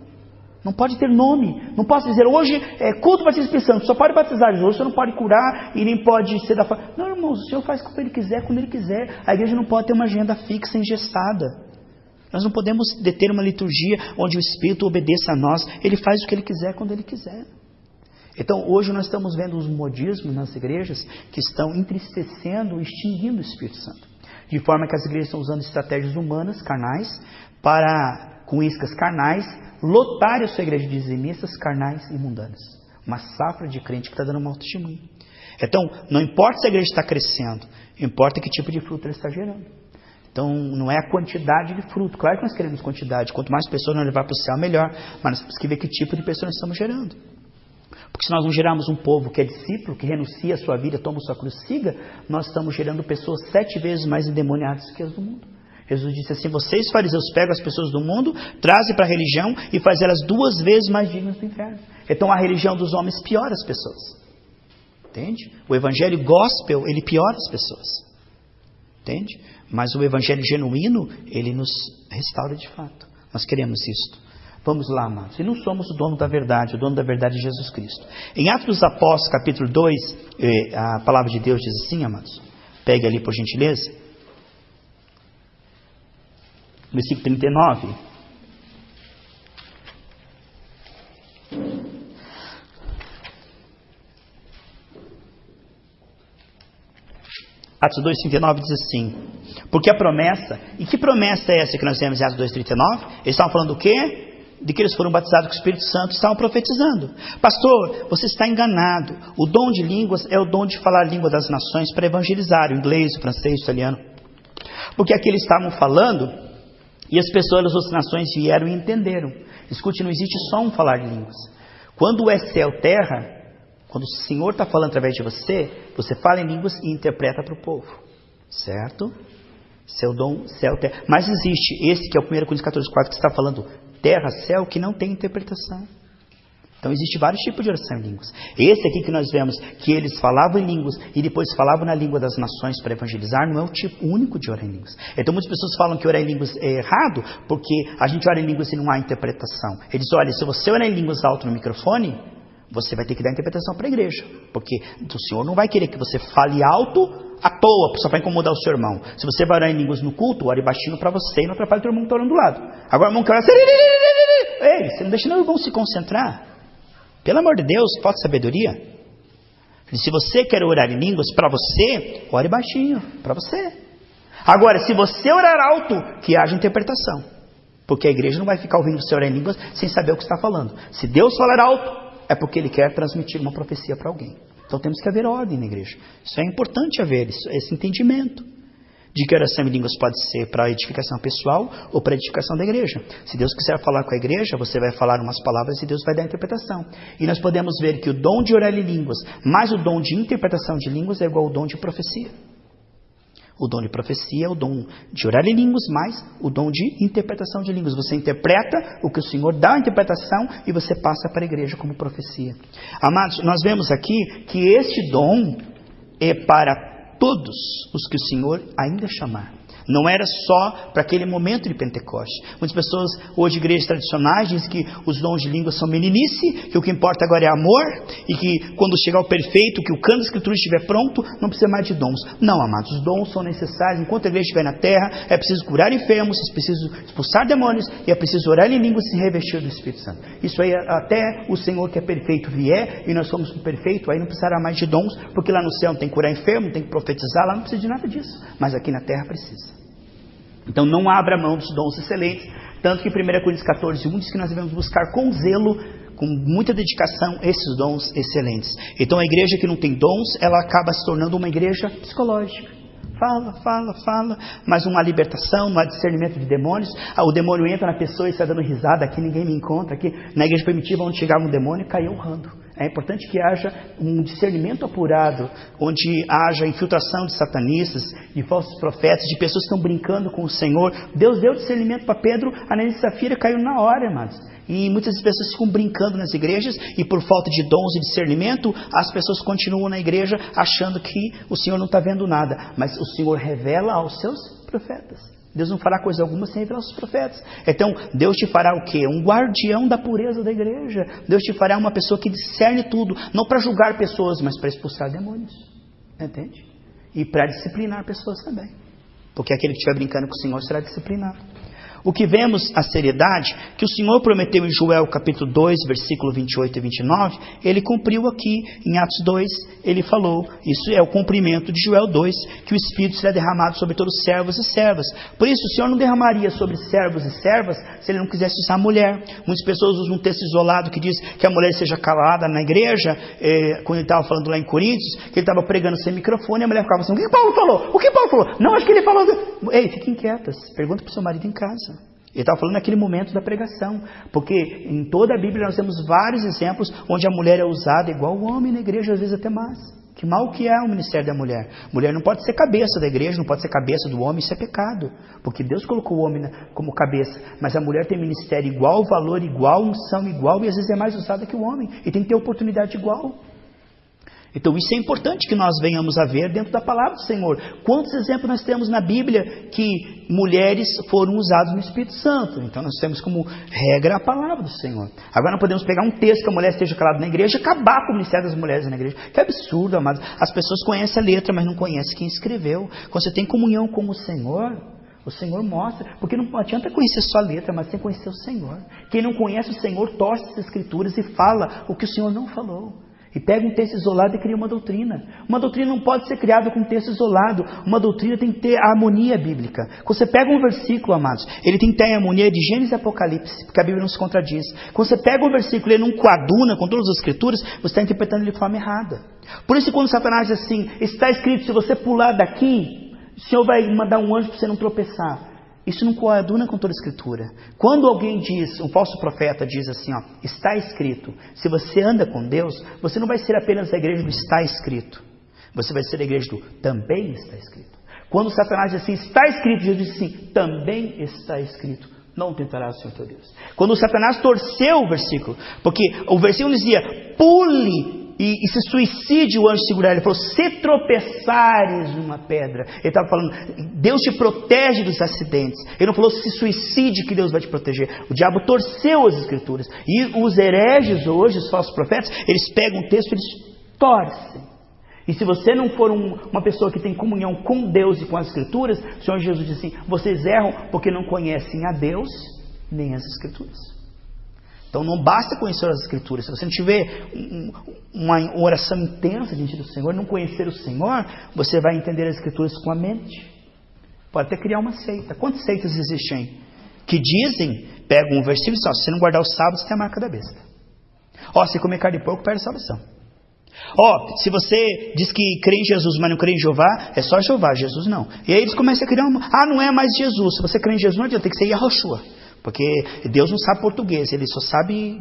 Não pode ter nome. Não posso dizer, hoje é culto batismo do Espírito Santo, só pode batizar hoje, você não pode curar e nem pode ser da família. Não, irmãos, o Senhor faz como Ele quiser, quando Ele quiser. A igreja não pode ter uma agenda fixa, engessada. Nós não podemos deter uma liturgia onde o Espírito obedeça a nós. Ele faz o que Ele quiser, quando Ele quiser. Então, hoje nós estamos vendo os modismos nas igrejas que estão entristecendo e extinguindo o Espírito Santo. De forma que as igrejas estão usando estratégias humanas, carnais, para, com iscas carnais, lotarem a sua igreja de dizimistas carnais e mundanos. Uma safra de crente que está dando mau testemunho. Então, não importa se a igreja está crescendo, importa que tipo de fruto ela está gerando. Então, não é a quantidade de fruto. Claro que nós queremos quantidade. Quanto mais pessoas nós levar para o céu, melhor. Mas nós temos que ver que tipo de pessoas nós estamos gerando. Porque se nós não gerarmos um povo que é discípulo, que renuncia a sua vida, toma sua cruz, siga, nós estamos gerando pessoas 7 vezes mais endemoniadas que as do mundo. Jesus disse assim, vocês fariseus pegam as pessoas do mundo, trazem para a religião e fazem elas 2 vezes mais dignas do inferno. Então a religião dos homens piora as pessoas. Entende? O evangelho gospel, ele piora as pessoas. Entende? Mas o evangelho genuíno, ele nos restaura de fato. Nós queremos isto. Vamos lá, amados. E não somos o dono da verdade é Jesus Cristo. Em Atos dos Apóstolos, capítulo 2, a palavra de Deus diz assim, amados. Pegue ali, por gentileza. Versículo 39. Atos 2,39 diz assim, porque a promessa, e que promessa é essa que nós temos em Atos 2,39? Eles estavam falando do quê? de que eles foram batizados com o Espírito Santo, estavam profetizando. Pastor, você está enganado. O dom de línguas é o dom de falar a língua das nações para evangelizar, o inglês, o francês, o italiano. Porque aqui eles estavam falando e as pessoas das outras nações vieram e entenderam. Escute, não existe só um falar de línguas. Quando é céu, terra, quando o Senhor está falando através de você, você fala em línguas e interpreta para o povo. Certo? Seu dom, céu, terra. Mas existe esse que é o 1 Coríntios 14:4 que está falando terra, céu, que não tem interpretação. Então existe vários tipos de oração em línguas. Esse aqui que nós vemos que eles falavam em línguas e depois falavam na língua das nações para evangelizar, não é o tipo único de orar em línguas. Então muitas pessoas falam que orar em línguas é errado porque a gente ora em línguas e não há interpretação. Eles dizem, olha, se você orar em línguas alto no microfone, você vai ter que dar interpretação para a igreja. Porque o Senhor não vai querer que você fale alto à toa, só para incomodar o seu irmão. Se você vai orar em línguas no culto, ore baixinho para você e não atrapalhe o teu irmão que está orando do lado. Agora o irmão que ora... Ei, você não deixa o irmão se concentrar. Pelo amor de Deus, falta sabedoria. E se você quer orar em línguas para você, ore baixinho, para você. Agora, se você orar alto, que haja interpretação. Porque a igreja não vai ficar ouvindo você orar em línguas sem saber o que está falando. Se Deus falar alto, é porque Ele quer transmitir uma profecia para alguém. Então temos que haver ordem na igreja. Isso é importante haver, esse entendimento de que a oração em línguas pode ser para a edificação pessoal ou para a edificação da igreja. Se Deus quiser falar com a igreja, você vai falar umas palavras e Deus vai dar a interpretação. E nós podemos ver que o dom de orar em línguas mais o dom de interpretação de línguas é igual ao dom de profecia. O dom de profecia é o dom de orar em línguas mais o dom de interpretação de línguas. Você interpreta o que o Senhor dá a interpretação e você passa para a igreja como profecia. Amados, nós vemos aqui que este dom é para todos os que o Senhor ainda chamar. Não era só para aquele momento de Pentecostes. Muitas pessoas, hoje, igrejas tradicionais, dizem que os dons de língua são meninice, que o que importa agora é amor, e que quando chegar o perfeito, que o canto da Escritura estiver pronto, não precisa mais de dons. Não, amados, os dons são necessários. Enquanto a igreja estiver na terra, é preciso curar enfermos, é preciso expulsar demônios, e é preciso orar em línguas e se revestir do Espírito Santo. Isso aí, até o Senhor que é perfeito vier, e nós somos perfeitos, aí não precisará mais de dons, porque lá no céu não tem que curar enfermo, não tem que profetizar, lá não precisa de nada disso. Mas aqui na terra precisa. Então não abra mão dos dons excelentes, tanto que 1 Coríntios 14:1 diz que nós devemos buscar com zelo, com muita dedicação, esses dons excelentes. Então a igreja que não tem dons, ela acaba se tornando uma igreja psicológica. Fala, mas não há libertação, não há discernimento de demônios. O demônio entra na pessoa e está dando risada, aqui ninguém me encontra, aqui na igreja primitiva onde chegava um demônio, caía honrando. É importante que haja um discernimento apurado, onde haja infiltração de satanistas, de falsos profetas, de pessoas que estão brincando com o Senhor. Deus deu discernimento para Pedro, Ananias e Safira caiu na hora, irmãos. E muitas pessoas ficam brincando nas igrejas e por falta de dons e discernimento, as pessoas continuam na igreja achando que o Senhor não está vendo nada. Mas o Senhor revela aos seus profetas. Deus não fará coisa alguma sem revelar aos seus profetas. Então, Deus te fará o quê? Um guardião da pureza da igreja. Deus te fará uma pessoa que discerne tudo, não para julgar pessoas, mas para expulsar demônios. Entende? E para disciplinar pessoas também. Porque aquele que estiver brincando com o Senhor será disciplinado. O que vemos a seriedade, que o Senhor prometeu em Joel capítulo 2, versículo 28 e 29, Ele cumpriu aqui em Atos 2, Ele falou, isso é o cumprimento de Joel 2, que o Espírito será derramado sobre todos os servos e servas. Por isso o Senhor não derramaria sobre servos e servas se Ele não quisesse usar a mulher. Muitas pessoas usam um texto isolado que diz que a mulher seja calada na igreja, quando ele estava falando lá em Coríntios, que ele estava pregando sem microfone, e a mulher ficava assim, o que Paulo falou? O que Paulo falou? Não, acho que ele falou... Ei, fiquem quietas, pergunta para o seu marido em casa. Ele estava falando naquele momento da pregação, porque em toda a Bíblia nós temos vários exemplos onde a mulher é usada igual o homem na igreja, às vezes até mais. Que mal que é o ministério da mulher. Mulher não pode ser cabeça da igreja, não pode ser cabeça do homem, isso é pecado. Porque Deus colocou o homem como cabeça, mas a mulher tem ministério igual, valor igual, unção igual, e às vezes é mais usada que o homem, e tem que ter oportunidade igual. Então isso é importante que nós venhamos a ver dentro da palavra do Senhor. Quantos exemplos nós temos na Bíblia que mulheres foram usadas no Espírito Santo? Então nós temos como regra a palavra do Senhor. Agora não podemos pegar um texto que a mulher esteja calada na igreja e acabar com o ministério das mulheres na igreja. Que absurdo, amados. As pessoas conhecem a letra, mas não conhecem quem escreveu. Quando você tem comunhão com o Senhor mostra, porque não adianta conhecer só a letra, mas tem que conhecer o Senhor. Quem não conhece o Senhor torce as Escrituras e fala o que o Senhor não falou. E pega um texto isolado e cria uma doutrina. Uma doutrina não pode ser criada com um texto isolado. Uma doutrina tem que ter a harmonia bíblica. Quando você pega um versículo, amados, ele tem que ter a harmonia de Gênesis e Apocalipse, porque a Bíblia não se contradiz. Quando você pega um versículo e ele não coaduna com todas as escrituras, você está interpretando ele de forma errada. Por isso, quando Satanás diz assim, está escrito, se você pular daqui, o Senhor vai mandar um anjo para você não tropeçar. Isso não coaduna com toda a escritura. Quando alguém diz, um falso profeta diz assim, ó, está escrito, se você anda com Deus, você não vai ser apenas a igreja do está escrito. Você vai ser a igreja do também está escrito. Quando Satanás diz assim, está escrito, Jesus diz assim, também está escrito. Não tentarás o Senhor teu Deus. Quando o Satanás torceu o versículo, porque o versículo dizia, pule e se suicide o anjo segurar. Ele falou, se tropeçares numa pedra. Ele estava falando, Deus te protege dos acidentes. Ele não falou, se suicide que Deus vai te proteger. O diabo torceu as escrituras. E os hereges hoje, os falsos profetas, eles pegam o texto e eles torcem. E se você não for uma pessoa que tem comunhão com Deus e com as escrituras, o Senhor Jesus disse assim, vocês erram porque não conhecem a Deus nem as escrituras. Então não basta conhecer as escrituras. Se você não tiver uma oração intensa diante do Senhor, não conhecer o Senhor, você vai entender as escrituras com a mente. Pode até criar uma seita. Quantas seitas existem? Que dizem, pegam um versículo e dizem, se você não guardar o sábado, você tem a marca da besta. Se comer carne de porco, perde a salvação. Se você diz que crê em Jesus, mas não crê em Jeová, é só Jeová, Jesus não. E aí eles começam a criar não é mais Jesus. Se você crê em Jesus, não adianta, tem que ser Yahushua. Porque Deus não sabe português, ele só sabe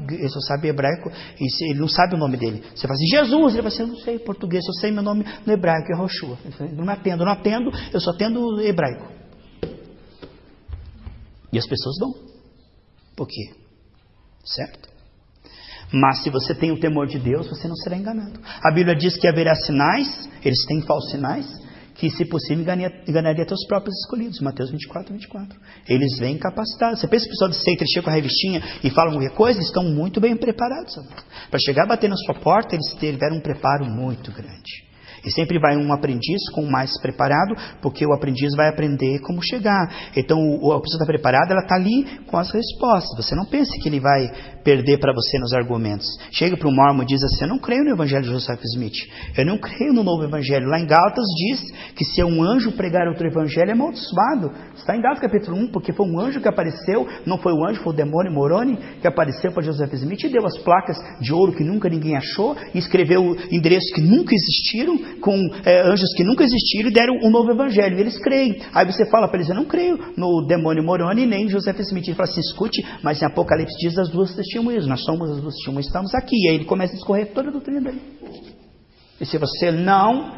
hebraico, e ele não sabe o nome dele. Você fala assim, Jesus, ele vai dizer, eu não sei português, eu sei meu nome no hebraico, é Yahushua. Eu não atendo, eu só atendo hebraico. E as pessoas dão. Por quê? Certo? Mas se você tem o temor de Deus, você não será enganado. A Bíblia diz que haverá sinais, eles têm falsos sinais, que se possível enganaria até os próprios escolhidos. Mateus 24, 24. Eles vêm capacitados. Você pensa que o pessoal de seita, eles chegam com a revistinha e falam qualquer coisa, eles estão muito bem preparados. Para chegar a bater na sua porta, eles tiveram um preparo muito grande. E sempre vai um aprendiz com o mais preparado, porque o aprendiz vai aprender como chegar. Então a pessoa está preparada, ela está ali com as respostas. Você não pense que ele vai perder para você nos argumentos. Chega para o Mormon e diz assim, eu não creio no evangelho de Joseph Smith, eu não creio no novo evangelho. Lá em Gálatas diz que se um anjo pregar outro evangelho é amaldiçoado. Está em Gálatas capítulo 1, porque foi um anjo que apareceu, não foi o anjo, foi o demônio Moroni que apareceu para Joseph Smith e deu as placas de ouro que nunca ninguém achou e escreveu endereços que nunca existiram, com anjos que nunca existiram e deram um novo evangelho. E eles creem. Aí você fala para eles, eu não creio no demônio Moroni nem em Joseph Smith. Ele fala assim, escute, mas em Apocalipse diz as duas testemunhas. Nós somos as duas testemunhas, estamos aqui. E aí ele começa a discorrer toda a doutrina dele. E se você não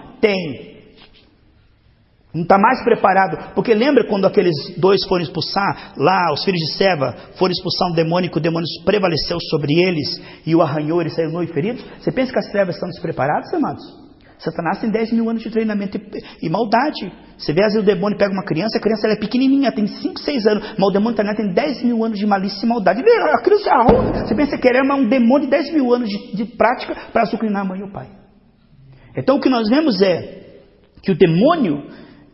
está mais preparado, porque lembra quando aqueles dois foram expulsar, lá os filhos de Seva foram expulsar um demônio, que o demônio prevaleceu sobre eles e o arranhou, eles saíram nu e feridos? Você pensa que as trevas estão despreparadas, amados? Satanás tem 10 mil anos de treinamento e maldade. Você vê, às vezes o demônio pega uma criança, a criança ela é pequenininha, tem 5, 6 anos, mas o demônio tem 10 mil anos de malícia e maldade. A criança é ruim. Você pensa que ele é um demônio de 10 mil anos de prática para azucrinar a mãe e o pai. Então o que nós vemos é que o demônio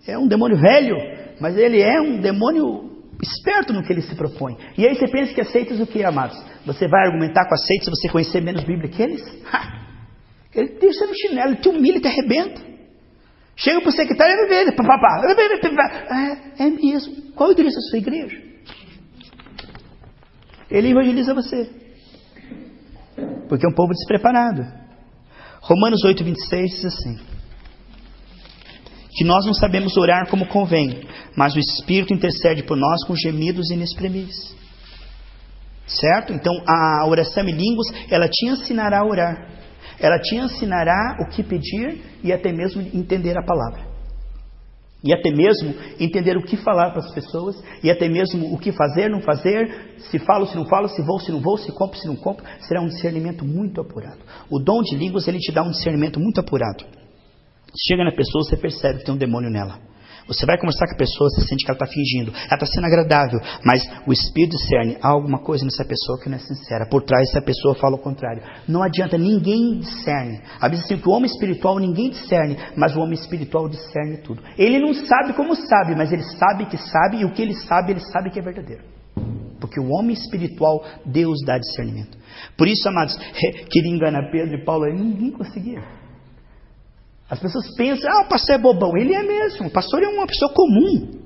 é um demônio velho, mas ele é um demônio esperto no que ele se propõe. E aí você pensa que aceitas o que, amados? Você vai argumentar com aceitos se você conhecer menos Bíblia que eles? Ele deixa no chinelo, ele te humilha e te arrebenta. Chega para o secretário e ele é mesmo. Qual igreja é a sua igreja? Ele evangeliza você. Porque é um povo despreparado. Romanos 8, 26 diz assim, que nós não sabemos orar como convém, mas o Espírito intercede por nós com gemidos inexprimíveis. Certo? Então a oração em línguas, ela te ensinará a orar. Ela te ensinará o que pedir e até mesmo entender a palavra. E até mesmo entender o que falar para as pessoas. E até mesmo o que fazer, não fazer. Se falo, se não falo, se vou, se não vou, se compro, se não compro. Será um discernimento muito apurado. O dom de línguas, ele te dá um discernimento muito apurado. Chega na pessoa, você percebe que tem um demônio nela. Você vai conversar com a pessoa, você sente que ela está fingindo. Ela está sendo agradável, mas o Espírito discerne. Há alguma coisa nessa pessoa que não é sincera. Por trás dessa pessoa fala o contrário. Não adianta, ninguém discerne. A Bíblia diz assim, que o homem espiritual ninguém discerne, mas o homem espiritual discerne tudo. Ele não sabe como sabe, mas ele sabe, e o que ele sabe que é verdadeiro. porque o homem espiritual, Deus dá discernimento. Por isso, amados, queria enganar Pedro e Paulo, ninguém conseguia. As pessoas pensam, o pastor é bobão. Ele é mesmo, o pastor é uma pessoa comum.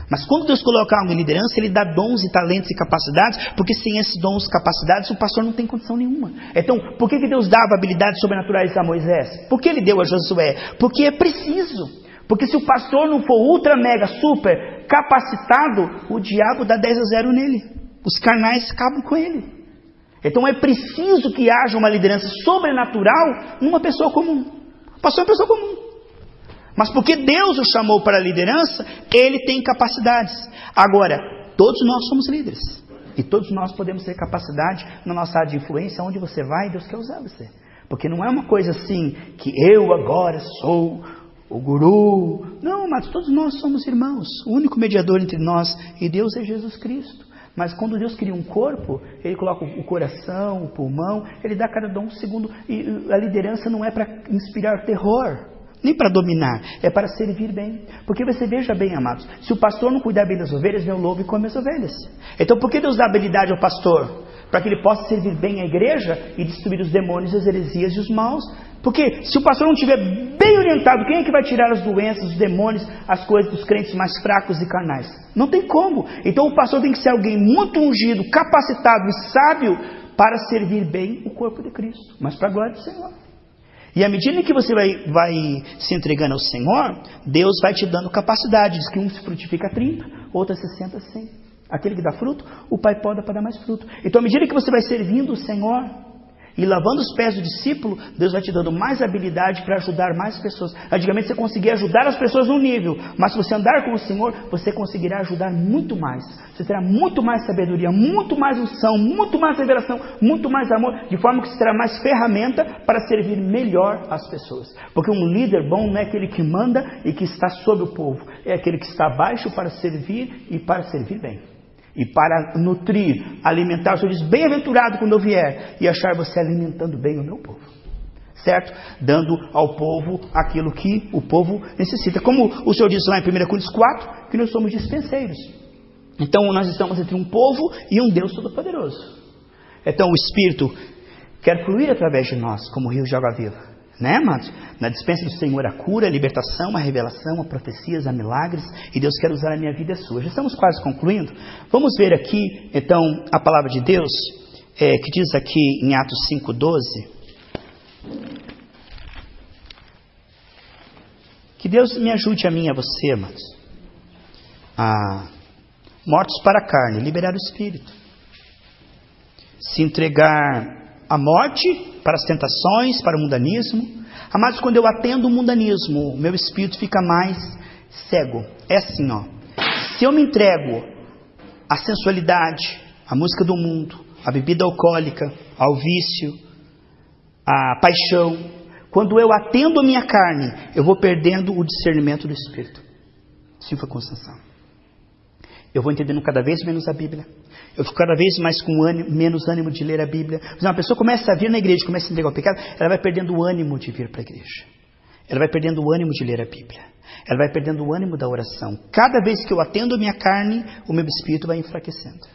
Mas quando Deus coloca algo em liderança, Ele dá dons e talentos e capacidades, porque sem esses dons e capacidades, o pastor não tem condição nenhuma. Então, por que Deus dava habilidades sobrenaturais a Moisés? Por que Ele deu a Josué? Porque é preciso. Porque se o pastor não for ultra, mega, super capacitado, o diabo dá 10-0 nele. Os carnais acabam com ele. Então é preciso que haja uma liderança sobrenatural numa pessoa comum. O pastor é uma pessoa comum. Mas porque Deus o chamou para a liderança, ele tem capacidades. Agora, todos nós somos líderes. E todos nós podemos ter capacidade na nossa área de influência, onde você vai, Deus quer usar você. Porque não é uma coisa assim, que eu agora sou o guru. Não, mas todos nós somos irmãos. O único mediador entre nós e Deus é Jesus Cristo. Mas quando Deus cria um corpo, Ele coloca o coração, o pulmão, Ele dá cada dom segundo. E a liderança não é para inspirar terror, nem para dominar, é para servir bem. Porque você veja bem, amados, se o pastor não cuidar bem das ovelhas, vem o lobo e come as ovelhas. Então por que Deus dá habilidade ao pastor? Para que ele possa servir bem a igreja e destruir os demônios, as heresias e os maus. Porque se o pastor não estiver bem orientado, quem é que vai tirar as doenças, os demônios, as coisas dos crentes mais fracos e carnais? Não tem como. Então o pastor tem que ser alguém muito ungido, capacitado e sábio para servir bem o corpo de Cristo, mas para a glória do Senhor. E à medida que você vai se entregando ao Senhor, Deus vai te dando capacidade. Diz que um se frutifica 30, outro 60, 100. Aquele que dá fruto, o Pai poda para dar mais fruto. Então, à medida que você vai servindo o Senhor e lavando os pés do discípulo, Deus vai te dando mais habilidade para ajudar mais pessoas. Antigamente você conseguia ajudar as pessoas num nível, mas se você andar com o Senhor, você conseguirá ajudar muito mais. Você terá muito mais sabedoria, muito mais unção, muito mais revelação, muito mais amor, de forma que você terá mais ferramenta para servir melhor as pessoas. Porque um líder bom não é aquele que manda e que está sobre o povo, é aquele que está abaixo para servir e para servir bem. E para nutrir, alimentar, o Senhor diz, bem-aventurado quando eu vier e achar você alimentando bem o meu povo, certo? Dando ao povo aquilo que o povo necessita. Como o Senhor diz lá em 1 Coríntios 4, que nós somos dispenseiros. Então nós estamos entre um povo e um Deus Todo-Poderoso. Então o Espírito quer fluir através de nós, como o rio de água viva. Né, amados? Na dispensa do Senhor a cura, a libertação, a revelação, a profecias, a milagres, e Deus quer usar a minha vida e a sua. Já estamos quase concluindo. Vamos ver aqui, então, a palavra de Deus, que diz aqui em Atos 5:12. Que Deus me ajude a mim e a você, amados. Mortos para a carne, liberar o Espírito. Se entregar à morte, para as tentações, para o mundanismo. Amados, quando eu atendo o mundanismo, meu espírito fica mais cego. É assim, ó. Se eu me entrego à sensualidade, à música do mundo, à bebida alcoólica, ao vício, à paixão, quando eu atendo a minha carne, eu vou perdendo o discernimento do Espírito. Assim foi Constanção. Eu vou entendendo cada vez menos a Bíblia. Eu fico cada vez mais com menos ânimo de ler a Bíblia. Mas uma pessoa começa a vir na igreja, começa a entregar o pecado, ela vai perdendo o ânimo de vir para a igreja. Ela vai perdendo o ânimo de ler a Bíblia. Ela vai perdendo o ânimo da oração. Cada vez que eu atendo a minha carne, o meu espírito vai enfraquecendo.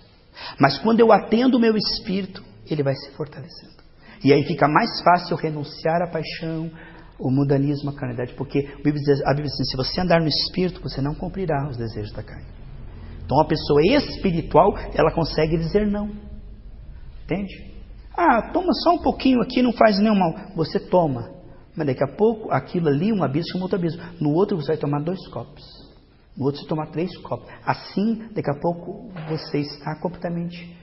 Mas quando eu atendo o meu espírito, ele vai se fortalecendo. E aí fica mais fácil renunciar à paixão, o mundanismo, a carnalidade. Porque a Bíblia diz, se você andar no espírito, você não cumprirá os desejos da carne. Então, a pessoa espiritual, ela consegue dizer não. Entende? Toma só um pouquinho aqui, não faz nenhum mal. Você toma. Mas daqui a pouco, aquilo ali, um abismo chama outro abismo. No outro, você vai tomar 2 copos. No outro, você vai tomar 3 copos. Assim, daqui a pouco, você está completamente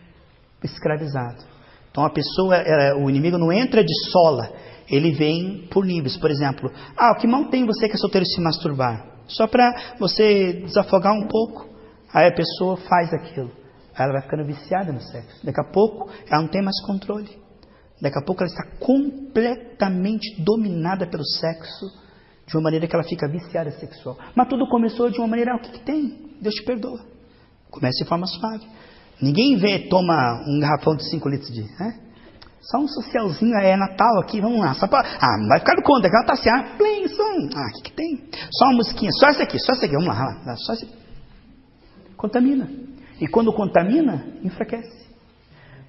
escravizado. Então, a pessoa, o inimigo não entra de sola. Ele vem por níveis. Por exemplo, o que mal tem você que é solteiro se masturbar? Só para você desafogar um pouco. Aí a pessoa faz aquilo. Aí ela vai ficando viciada no sexo. Daqui a pouco ela não tem mais controle. Daqui a pouco ela está completamente dominada pelo sexo, de uma maneira que ela fica viciada sexual. Mas tudo começou de uma maneira, o que tem? Deus te perdoa. Começa de forma suave. Ninguém toma um garrafão de 5 litros de... Só um socialzinho, é Natal aqui, vamos lá. Só pra, não vai ficar do conta, aquela tá assim, plim, som. O que tem? Só uma musiquinha, só essa aqui, vamos lá. Só esse aqui. Contamina. E quando contamina, enfraquece.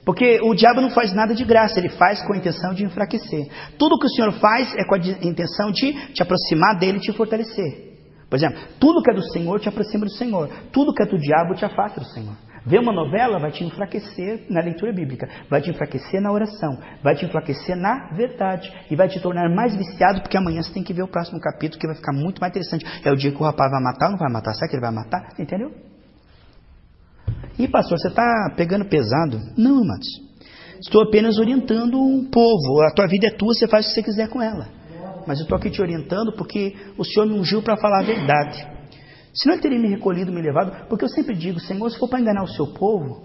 Porque o diabo não faz nada de graça, ele faz com a intenção de enfraquecer. Tudo que o Senhor faz é com a intenção de te aproximar dele e te fortalecer. Por exemplo, tudo que é do Senhor te aproxima do Senhor. Tudo que é do diabo te afasta do Senhor. Ver uma novela vai te enfraquecer na leitura bíblica, vai te enfraquecer na oração, vai te enfraquecer na verdade e vai te tornar mais viciado, porque amanhã você tem que ver o próximo capítulo, que vai ficar muito mais interessante. É o dia que o rapaz vai matar ou não vai matar? Será que ele vai matar? Entendeu? E pastor, você está pegando pesado? Não, amados. Estou apenas orientando um povo. A tua vida é tua, você faz o que você quiser com ela. Mas eu estou aqui te orientando porque o Senhor me ungiu para falar a verdade. Senão ele teria me recolhido, me levado. Porque eu sempre digo, Senhor, se for para enganar o seu povo,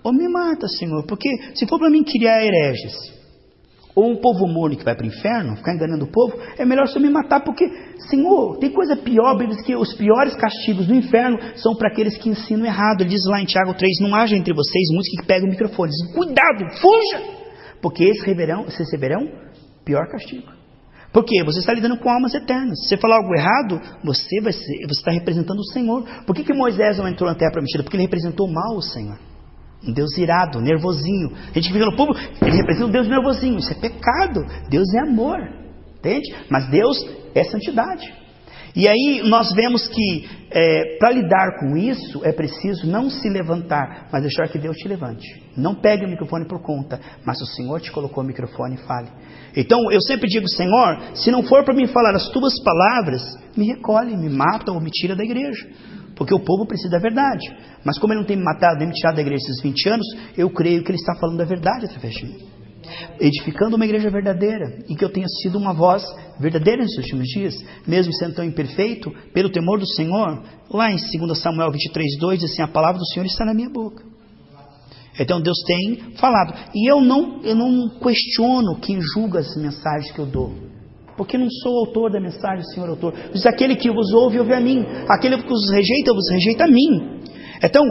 ou me mata, Senhor. Porque se for para mim criar hereges, ou um povo morno que vai para o inferno, ficar enganando o povo, é melhor o Senhor me matar. Porque, Senhor, tem coisa pior, Bíblia diz que os piores castigos do inferno são para aqueles que ensinam errado. Ele diz lá em Tiago 3, não haja entre vocês muitos que pegam o microfone. Diz, cuidado, fuja! Porque esses receberão pior castigo. Por quê? Você está lidando com almas eternas. Se você falar algo errado, você está representando o Senhor. Por que Moisés não entrou na terra prometida? Porque ele representou mal o Senhor. Um Deus irado, nervosinho. A gente fica no povo, ele representa um Deus nervosinho. Isso é pecado. Deus é amor. Entende? Mas Deus é santidade. E aí nós vemos que para lidar com isso é preciso não se levantar, mas deixar que Deus te levante. Não pegue o microfone por conta, mas o Senhor te colocou o microfone e fale. Então eu sempre digo, Senhor, se não for para me falar as tuas palavras, me recolhe, me mata ou me tira da igreja. Porque o povo precisa da verdade. Mas como ele não tem me matado nem me tirado da igreja esses 20 anos, eu creio que ele está falando a verdade através de mim. Edificando uma igreja verdadeira, e que eu tenha sido uma voz verdadeira nesses últimos dias, mesmo sendo tão imperfeito, pelo temor do Senhor. Lá em 2 Samuel 23:2 diz assim, a palavra do Senhor está na minha boca. Então Deus tem falado, e eu não questiono quem julga as mensagens que eu dou, porque não sou autor da mensagem, o Senhor é autor. Diz, aquele que vos ouve a mim, aquele que vos rejeita a mim. Então,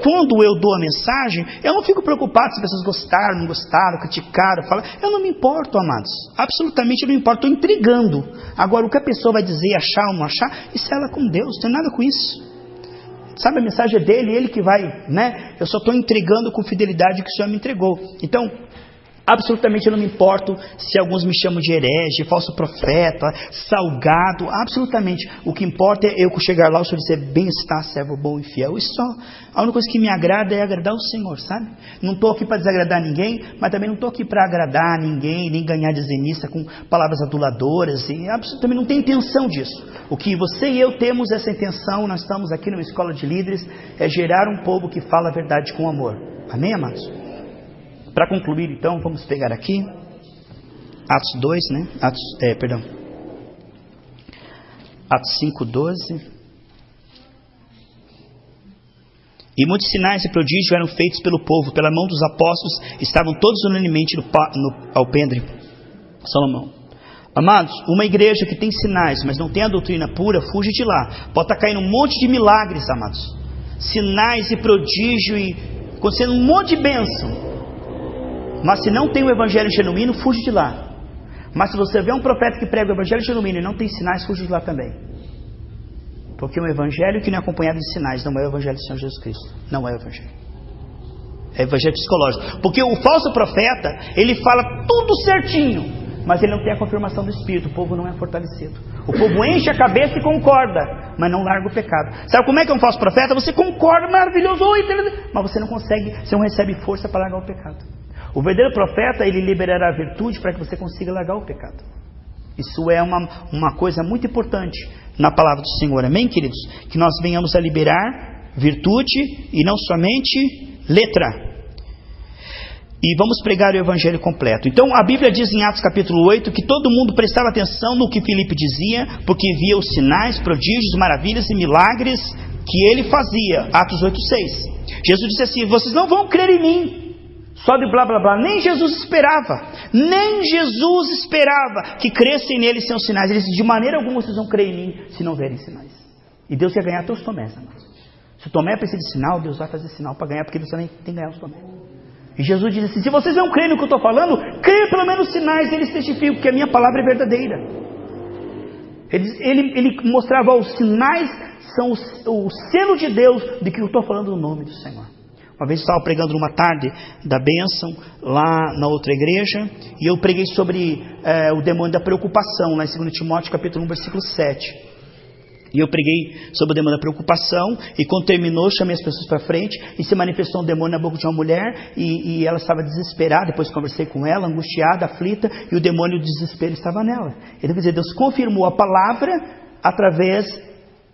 quando eu dou a mensagem, eu não fico preocupado se as pessoas gostaram, não gostaram, criticaram, falaram. Eu não me importo, amados. Absolutamente eu não me importo, estou entregando. Agora, o que a pessoa vai dizer, achar ou não achar, isso é ela com Deus, não tem nada com isso. Sabe, a mensagem é dele, ele que vai, né? Eu só estou entregando com fidelidade o que o Senhor me entregou. Então, absolutamente eu não me importo se alguns me chamam de herege, falso profeta, salgado, absolutamente. O que importa é eu chegar lá, o Senhor dizer, bem está, servo bom e fiel. Isso só, a única coisa que me agrada é agradar o Senhor, sabe? Não estou aqui para desagradar ninguém, mas também não estou aqui para agradar ninguém, nem ganhar dizimista com palavras aduladoras, e absolutamente não tenho intenção disso. O que você e eu temos essa intenção, nós estamos aqui numa escola de líderes, é gerar um povo que fala a verdade com amor. Amém, amados? Para concluir, então, vamos pegar aqui Atos 2, né? Atos 5:12. E muitos sinais e prodígios eram feitos pelo povo, pela mão dos apóstolos, estavam todos unanimemente no alpendre. Salomão. Amados, uma igreja que tem sinais, mas não tem a doutrina pura, fuge de lá. Pode estar caindo um monte de milagres, amados. Sinais e prodígio e acontecendo um monte de bênção. Mas se não tem o evangelho genuíno, fuge de lá. Mas se você vê um profeta que prega o evangelho genuíno e não tem sinais, fuge de lá também. Porque um evangelho que não é acompanhado de sinais não é o evangelho do Senhor Jesus Cristo. Não é o evangelho. É o evangelho psicológico. Porque o falso profeta, ele fala tudo certinho, mas ele não tem a confirmação do Espírito. O povo não é fortalecido. O povo enche a cabeça e concorda, mas não larga o pecado. Sabe como é que é um falso profeta? Você concorda, maravilhoso, mas você não consegue, você não recebe força para largar o pecado. O verdadeiro profeta, ele liberará a virtude para que você consiga largar o pecado. Isso é uma coisa muito importante na palavra do Senhor. Amém, queridos? Que nós venhamos a liberar virtude e não somente letra. E vamos pregar o evangelho completo. Então a Bíblia diz em Atos capítulo 8 que todo mundo prestava atenção no que Filipe dizia, porque via os sinais, prodígios, maravilhas e milagres que ele fazia. Atos 8:6. Jesus disse assim, vocês não vão crer em mim. Só de blá blá blá. Nem Jesus esperava que crescem nele sem os sinais. Ele disse, de maneira alguma vocês vão crer em mim se não verem sinais. E Deus ia ganhar até os Tomés, amados. Se o Tomé precisa de sinal, Deus vai fazer sinal para ganhar, porque Deus também tem que ganhar os Tomé. E Jesus diz assim, se vocês não creem no que eu estou falando, creia pelo menos sinais, eles testificam que a minha palavra é verdadeira. Ele mostrava os sinais são o selo de Deus de que eu estou falando no nome do Senhor. Uma vez eu estava pregando numa tarde da bênção, lá na outra igreja, e eu preguei sobre o demônio da preocupação, lá em 2 Timóteo capítulo 1, versículo 7. E eu preguei sobre o demônio da preocupação, e quando terminou, chamei as pessoas para frente, e se manifestou um demônio na boca de uma mulher, e ela estava desesperada. Depois conversei com ela, angustiada, aflita, e o demônio do desespero estava nela. Então, quer dizer, Deus confirmou a palavra através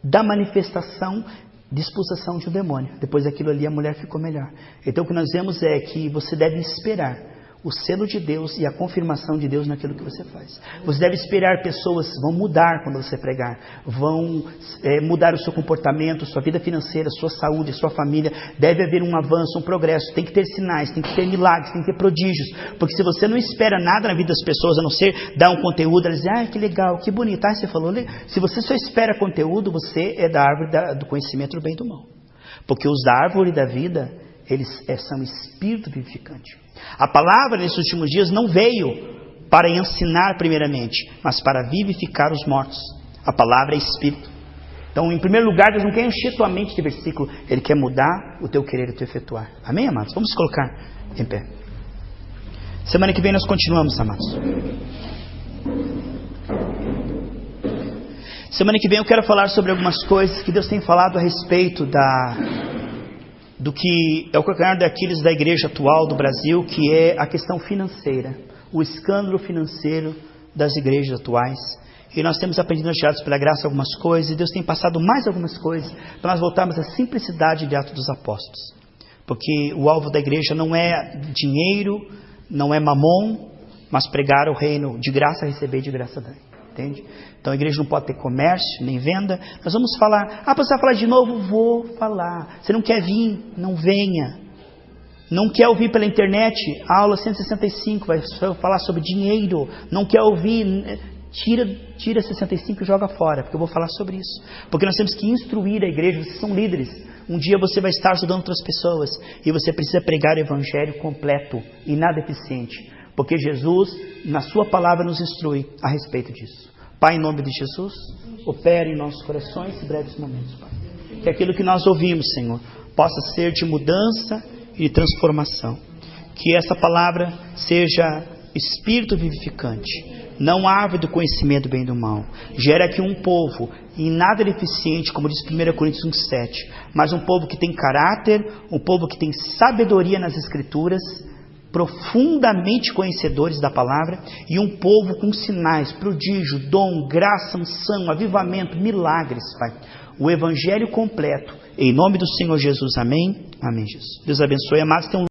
da manifestação de expulsação de um demônio. Depois daquilo ali, a mulher ficou melhor. Então, o que nós vemos é que você deve esperar o selo de Deus e a confirmação de Deus naquilo que você faz. Você deve esperar pessoas vão mudar quando você pregar, vão mudar o seu comportamento, sua vida financeira, sua saúde, sua família. Deve haver um avanço, um progresso. Tem que ter sinais, tem que ter milagres, tem que ter prodígios. Porque se você não espera nada na vida das pessoas, a não ser dar um conteúdo, elas dizem, que legal, que bonito, você falou. Se você só espera conteúdo, você é da árvore do conhecimento do bem e do mal. Porque os da árvore da vida, eles são espírito vivificante. A palavra nesses últimos dias não veio para ensinar primeiramente, mas para vivificar os mortos. A palavra é espírito. Então, em primeiro lugar, Deus não quer encher tua mente de versículo, Ele quer mudar o teu querer e o teu efetuar. Amém, amados? Vamos colocar em pé. Semana que vem nós continuamos, amados. Semana que vem eu quero falar sobre algumas coisas que Deus tem falado a respeito do que é o calcanhar de Aquiles da igreja atual do Brasil, que é a questão financeira, o escândalo financeiro das igrejas atuais. E nós temos aprendido pela graça algumas coisas, e Deus tem passado mais algumas coisas, para nós voltarmos à simplicidade de Atos dos Apóstolos. Porque o alvo da igreja não é dinheiro, não é mamon, mas pregar o reino de graça, receber e de graça dar. Entende? Então a igreja não pode ter comércio, nem venda. Nós vamos falar, você vai falar de novo? Vou falar. Você não quer vir? Não venha. Não quer ouvir pela internet? Aula 165, vai falar sobre dinheiro. Não quer ouvir? Tira 65 e joga fora, porque eu vou falar sobre isso. Porque nós temos que instruir a igreja, vocês são líderes. Um dia você vai estar ajudando outras pessoas, e você precisa pregar o evangelho completo e nada eficiente. Porque Jesus, na sua palavra, nos instrui a respeito disso. Pai, em nome de Jesus, opera em nossos corações esses breves momentos, Pai. Que aquilo que nós ouvimos, Senhor, possa ser de mudança e de transformação. Que essa palavra seja espírito vivificante, não árvore do conhecimento do bem e do mal. Gera aqui um povo em nada deficiente, como diz 1 Coríntios 1,7, mas um povo que tem caráter, um povo que tem sabedoria nas Escrituras, profundamente conhecedores da palavra, e um povo com sinais, prodígio, dom, graça, unção, avivamento, milagres, Pai. O evangelho completo, em nome do Senhor Jesus, amém? Amém, Jesus. Deus abençoe, amados.